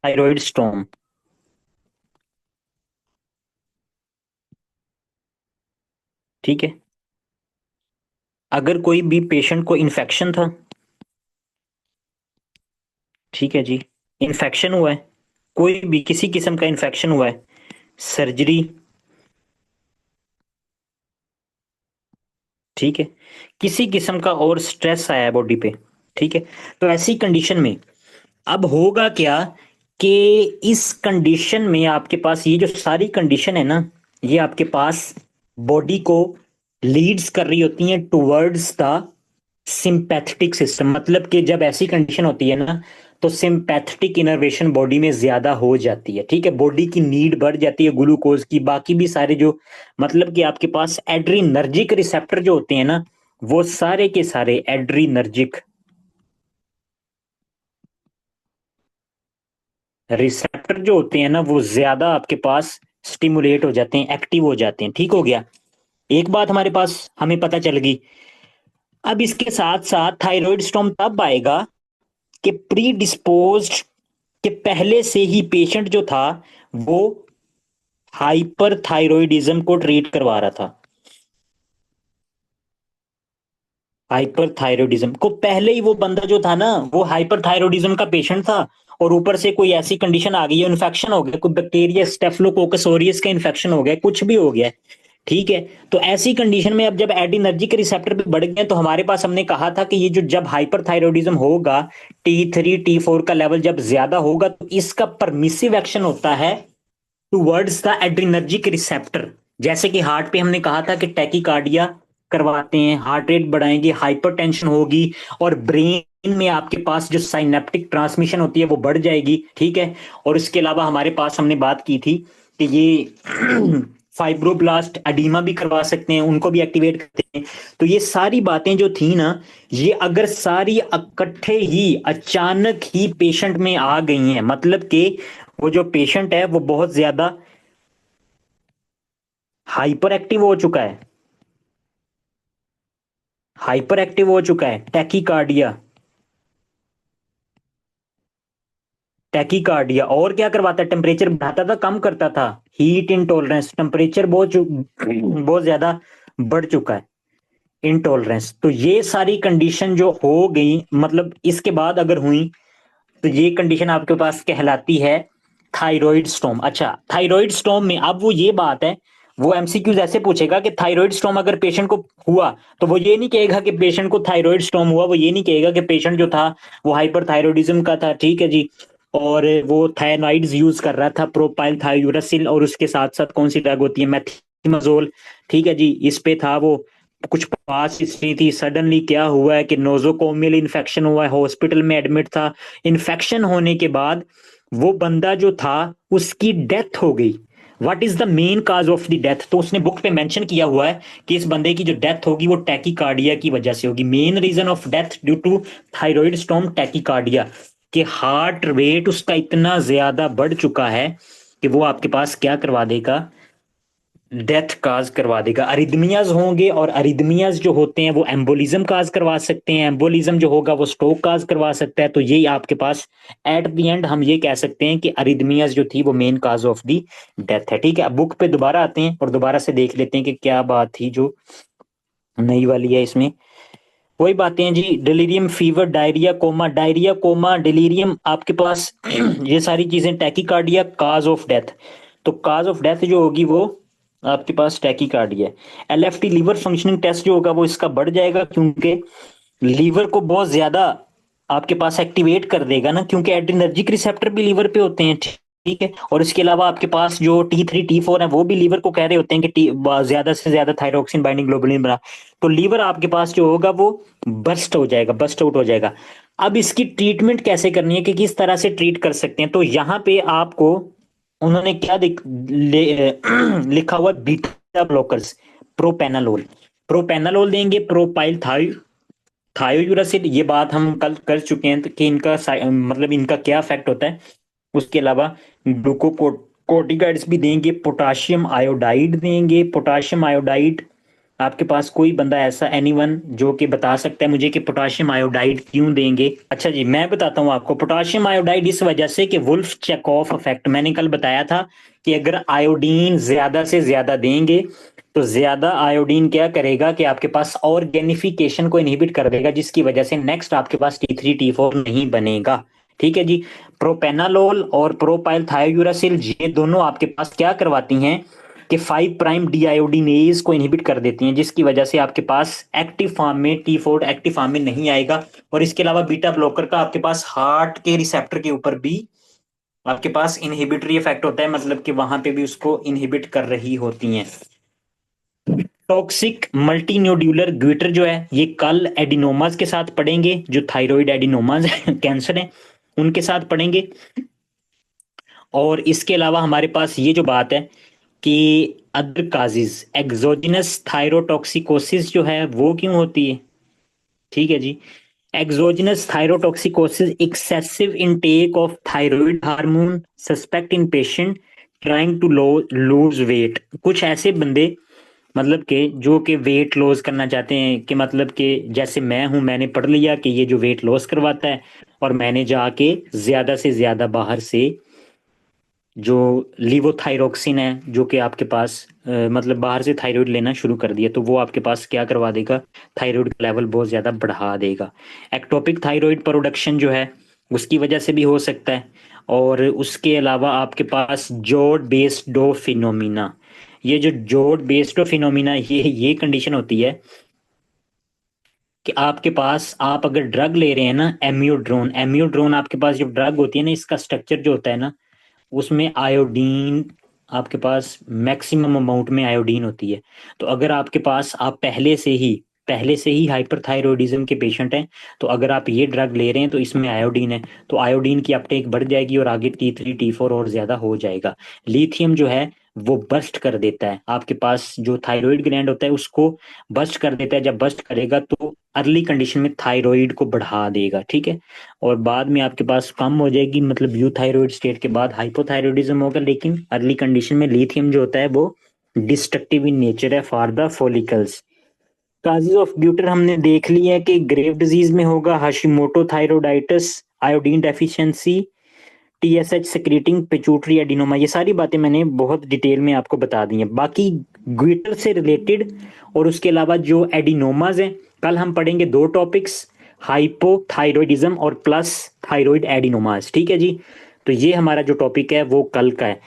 थायराइड स्टॉर्म, ठीक है। अगर कोई भी पेशेंट को इन्फेक्शन था, ठीक है जी, इन्फेक्शन हुआ है, कोई भी किसी किस्म का इन्फेक्शन हुआ है, सर्जरी, ठीक है, किसी किस्म का और स्ट्रेस आया है बॉडी पे, ठीक है, तो ऐसी कंडीशन में अब होगा क्या कि इस कंडीशन में आपके पास ये जो सारी कंडीशन है ना, ये आपके पास बॉडी को लीड्स कर रही होती हैं टुवर्ड्स द सिंपैथेटिक सिस्टम। मतलब कि जब ऐसी कंडीशन होती है ना, तो सिंपैथेटिक इनर्वेशन बॉडी में ज्यादा हो जाती है, ठीक है, बॉडी की नीड बढ़ जाती है ग्लूकोज की, बाकी भी सारे जो मतलब कि आपके पास एड्रीनर्जिक रिसेप्टर जो होते हैं ना, वो सारे के सारे एड्रीनर्जिक रिसेप्टर जो होते हैं ना, वो ज्यादा आपके पास स्टिमुलेट हो जाते हैं, एक्टिव हो जाते हैं, ठीक हो गया। एक बात हमारे पास हमें पता चल गई। अब इसके साथ साथ थायराइड स्टोम तब आएगा कि प्री डिस्पोज्ड के पहले से ही पेशेंट जो था वो हाइपरथायरॉयडिज्म को ट्रीट करवा रहा था। हाइपरथायरॉयडिज्म को पहले ही वो बंदा जो था ना, वो हाइपरथायरॉयडिज्म का पेशेंट था, और ऊपर से कोई ऐसी कंडीशन आ गई है, इन्फेक्शन हो गया, कोई बैक्टीरिया स्टेफिलोकोकस ऑरियस का इन्फेक्शन हो गया, कुछ भी हो गया, ठीक है। तो ऐसी कंडीशन में अब जब एडिनर्जी के रिसेप्टर पे बढ़ गए, तो हमारे पास हमने कहा था कि ये जो जब हाइपरथायरॉयडिज्म होगा, T3 T4 का लेवल जब ज्यादा होगा, तो इसका परमिसिव एक्शन होता है टुवर्ड्स द एड्रिनर्जिक रिसेप्टर। जैसे कि हार्ट पे हमने कहा था कि टैकीकार्डिया करवाते हैं, हार्ट रेट बढ़ाएंगे, हाइपरटेंशन होगी, और ब्रेन में आपके पास जो साइनेप्टिक ट्रांसमिशन होती है वो बढ़ जाएगी, ठीक है। और इसके अलावा हमारे पास हमने बात की थी कि ये फाइब्रोब्लास्ट एडीमा भी करवा सकते हैं, उनको भी एक्टिवेट करते हैं। तो ये सारी बातें जो थी ना, ये अगर सारी इकट्ठे ही अचानक ही पेशेंट में आ गई हैं, मतलब कि वो जो पेशेंट है वो बहुत ज्यादा हाइपर एक्टिव हो चुका है, हाइपर एक्टिव हो चुका है, टैकीकार्डिया, टैकीकार्डिया, और क्या करवाता है, टेम्परेचर बढ़ाता था, कम करता था, हीट इंटॉलरेंस, टेम्परेचर बहुत ज्यादा बढ़ चुका है, इंटॉलरेंस। तो ये सारी कंडीशन जो हो गई, मतलब इसके बाद अगर हुई, तो ये कंडीशन आपके पास कहलाती है थायराइड स्टोम। अच्छा, थायराइड स्टोम में अब वो ये बात है, वो एमसीक्यूज ऐसे पूछेगा कि थायराइड स्टोम अगर पेशेंट को हुआ, तो वो ये नहीं कहेगा कि पेशेंट को थायराइड स्टोम हुआ, वो ये नहीं कहेगा कि पेशेंट जो था वो हाइपरथायरॉयडिज्म का था, ठीक है जी, और वो थायनाइड्स यूज कर रहा था, प्रोपाइल थायोरेसिल, और उसके साथ साथ कौन सी ड्रग होती है, मेथिमजोल, ठीक है जी, इस पे था वो, कुछ पास हिस्ट्री थी, सडनली क्या हुआ है कि नोजोकोमियल इन्फेक्शन हुआ है, हॉस्पिटल में एडमिट था, इन्फेक्शन होने के बाद वो बंदा जो था उसकी डेथ हो गई। What is the main cause of the death, तो उसने बुक पे मेंशन किया हुआ है कि इस बंदे की जो डेथ होगी वो टैकीकार्डिया की वजह से होगी। Main reason of death due to thyroid storm tachycardia, कि हार्ट रेट उसका इतना ज्यादा बढ़ चुका है कि वो आपके पास क्या करवा देगा, डेथ काज करवा देगा। अरिदमियाज होंगे, और अरिदमियाज जो होते हैं वो एम्बोलिज्म काज करवा सकते हैं, एम्बोलिज्म जो होगा वो स्ट्रोक काज करवा सकता है। तो ये आपके पास एट द एंड हम ये कह सकते हैं कि अरिदमियाज जो थी वो main cause of the death है, ठीक है। अब बुक पे दोबारा आते हैं और दोबारा से देख लेते हैं कि क्या बात थी जो नई वाली है इसमें। वही बातें हैं जी, delirium fever, diarrhoea coma delirium, आपके पास ये सारी चीजें, टैकीकार्डिया काज ऑफ डेथ। तो काज ऑफ डेथ जो होगी वो आपके पास टैकीकार्डिया है। एलएफटी लीवर फंक्शनिंग टेस्ट जो होगा वो इसका बढ़ जाएगा, क्योंकि लीवर को बहुत ज्यादा आपके पास एक्टिवेट कर देगा ना, क्योंकि एड्रिनर्जिक रिसेप्टर भी लीवर पे होते हैं, ठीक है। और इसके अलावा आपके पास जो T3 T4 है वो भी लीवर को कह रहे होते हैं कि ज्यादा से ज्यादा थायरोक्सिन बाइंडिंग ग्लोबुलिन बना। तो लीवर आपके पास जो होगा वो बस्ट हो जाएगा, बस्ट आउट हो जाएगा। अब इसकी ट्रीटमेंट कैसे करनी है, कि किस तरह से ट्रीट कर सकते हैं, तो यहाँ पे आपको उन्होंने क्या लिखा हुआ, बीटा ब्लॉकर्स, प्रोपेनालोल, प्रोपेनालोल देंगे, प्रोपाइल थायोयूरासिड, ये बात हम कल कर चुके हैं, तो कि इनका मतलब इनका क्या इफेक्ट होता है। उसके अलावा ग्लूकोकोर्टिकॉइड्स भी देंगे, पोटाशियम आयोडाइड देंगे, पोटाशियम आयोडाइड। आपके पास कोई बंदा ऐसा एनीवन जो कि बता सकता है मुझे कि पोटाशियम आयोडाइड क्यों देंगे? अच्छा जी, मैं बताता हूँ आपको, पोटाशियम आयोडाइड इस वजह से कि वुल्फ चेकऑफ इफेक्ट, मैंने कल बताया था कि अगर आयोडीन ज्यादा से ज्यादा देंगे, तो ज्यादा आयोडीन क्या करेगा कि आपके पास ऑर्गेनिफिकेशन को इनहिबिट कर देगा, जिसकी वजह से नेक्स्ट आपके पास T3 T4 नहीं बनेगा, ठीक है जी। प्रोपेनालोल और प्रोपाइल थायोयूरासिल, ये दोनों आपके पास क्या करवाती हैं कि 5' डीआयोडीनेज को इनहिबिट कर देती हैं, जिसकी वजह से आपके पास एक्टिव फॉर्म में T4 एक्टिव फॉर्म में नहीं आएगा। और इसके अलावा बीटा ब्लॉकर का आपके पास हार्ट के रिसेप्टर के ऊपर भी आपके पास इनहिबिटरी इफेक्ट होता है, मतलब कि वहां पे भी उसको इनहिबिट कर रही होती हैं। टॉक्सिक मल्टीन्यूड्यूलर ग्विटर जो है, ये कल एडिनोमाज के साथ पढ़ेंगे, जो थायराइड एडिनोमाज कैंसर है। उनके साथ पढ़ेंगे। और इसके अलावा हमारे पास ये जो बात है कि अदर काजेज, एक्सोजिनस थायरोटॉक्सिकोसिस जो है वो क्यों होती है। ठीक है जी। Exogenous thyrotoxicosis, excessive intake of thyroid hormone suspect in patient trying to lose weight. कुछ ऐसे बंदे मतलब के जो कि वेट लॉस करना चाहते हैं, कि मतलब कि जैसे मैं हूं, मैंने पढ़ लिया कि ये जो वेट लॉस करवाता है, और मैंने जाके ज्यादा से ज्यादा बाहर से जो लिवोथायरोक्सिन है जो कि आपके पास मतलब बाहर से थायराइड लेना शुरू कर दिया, तो वो आपके पास क्या करवा देगा, थायराइड का लेवल बहुत ज़्यादा बढ़ा देगा। एक्टोपिक थायराइड प्रोडक्शन जो है उसकी वजह से भी हो सकता है। और उसके अलावा आपके पास जोड बेस्ड डो फिनोमिना, ये जो जोड बेस्ड डो फिनोमिना, ये कंडीशन होती है कि आपके पास, आप अगर ड्रग ले रहे हैं ना, एम्यूड्रोन, एम्यूड्रोन आपके पास जो ड्रग होती है ना, इसका स्ट्रक्चर जो होता है ना, उसमें आयोडीन आपके पास मैक्सिमम अमाउंट में आयोडीन होती है। तो अगर आपके पास, आप पहले से ही हाइपरथायरॉयडिज्म के पेशेंट हैं, तो अगर आप ये ड्रग ले रहे हैं तो इसमें आयोडीन है, तो आयोडीन की अपटेक बढ़ जाएगी और आगे T3 T4 और ज्यादा हो जाएगा। लिथियम जो है वो बस्ट कर देता है आपके पास, जो थायराइड ग्लैंड होता है उसको बस्ट कर देता है। जब बस्ट करेगा तो अर्ली कंडीशन में थायराइड को बढ़ा देगा। ठीक है। और बाद में आपके पास कम हो जाएगी, मतलब यूथायरॉइड स्टेट के बाद हाइपोथायरॉइडिज्म होगा, लेकिन अर्ली कंडीशन में लिथियम जो होता है वो डिस्ट्रक्टिव इन नेचर है for the follicles. Causes of goitre हमने देख लिया है कि ग्रेव डिजीज में होगा Hashimoto thyroiditis, iodine deficiency, TSH secreting pituitary adenoma. ये सारी बातें मैंने बहुत डिटेल में आपको बता दी हैं। बाकी ग्यूटर से रिलेटेड और उसके अलावा जो एडिनोमाज हैं, कल हम पढ़ेंगे दो टॉपिक्स, हाइपोथायरॉयडिज्म और प्लस थायराइड एडिनोमाज। ठीक है जी। तो ये हमारा जो टॉपिक है वो कल का है।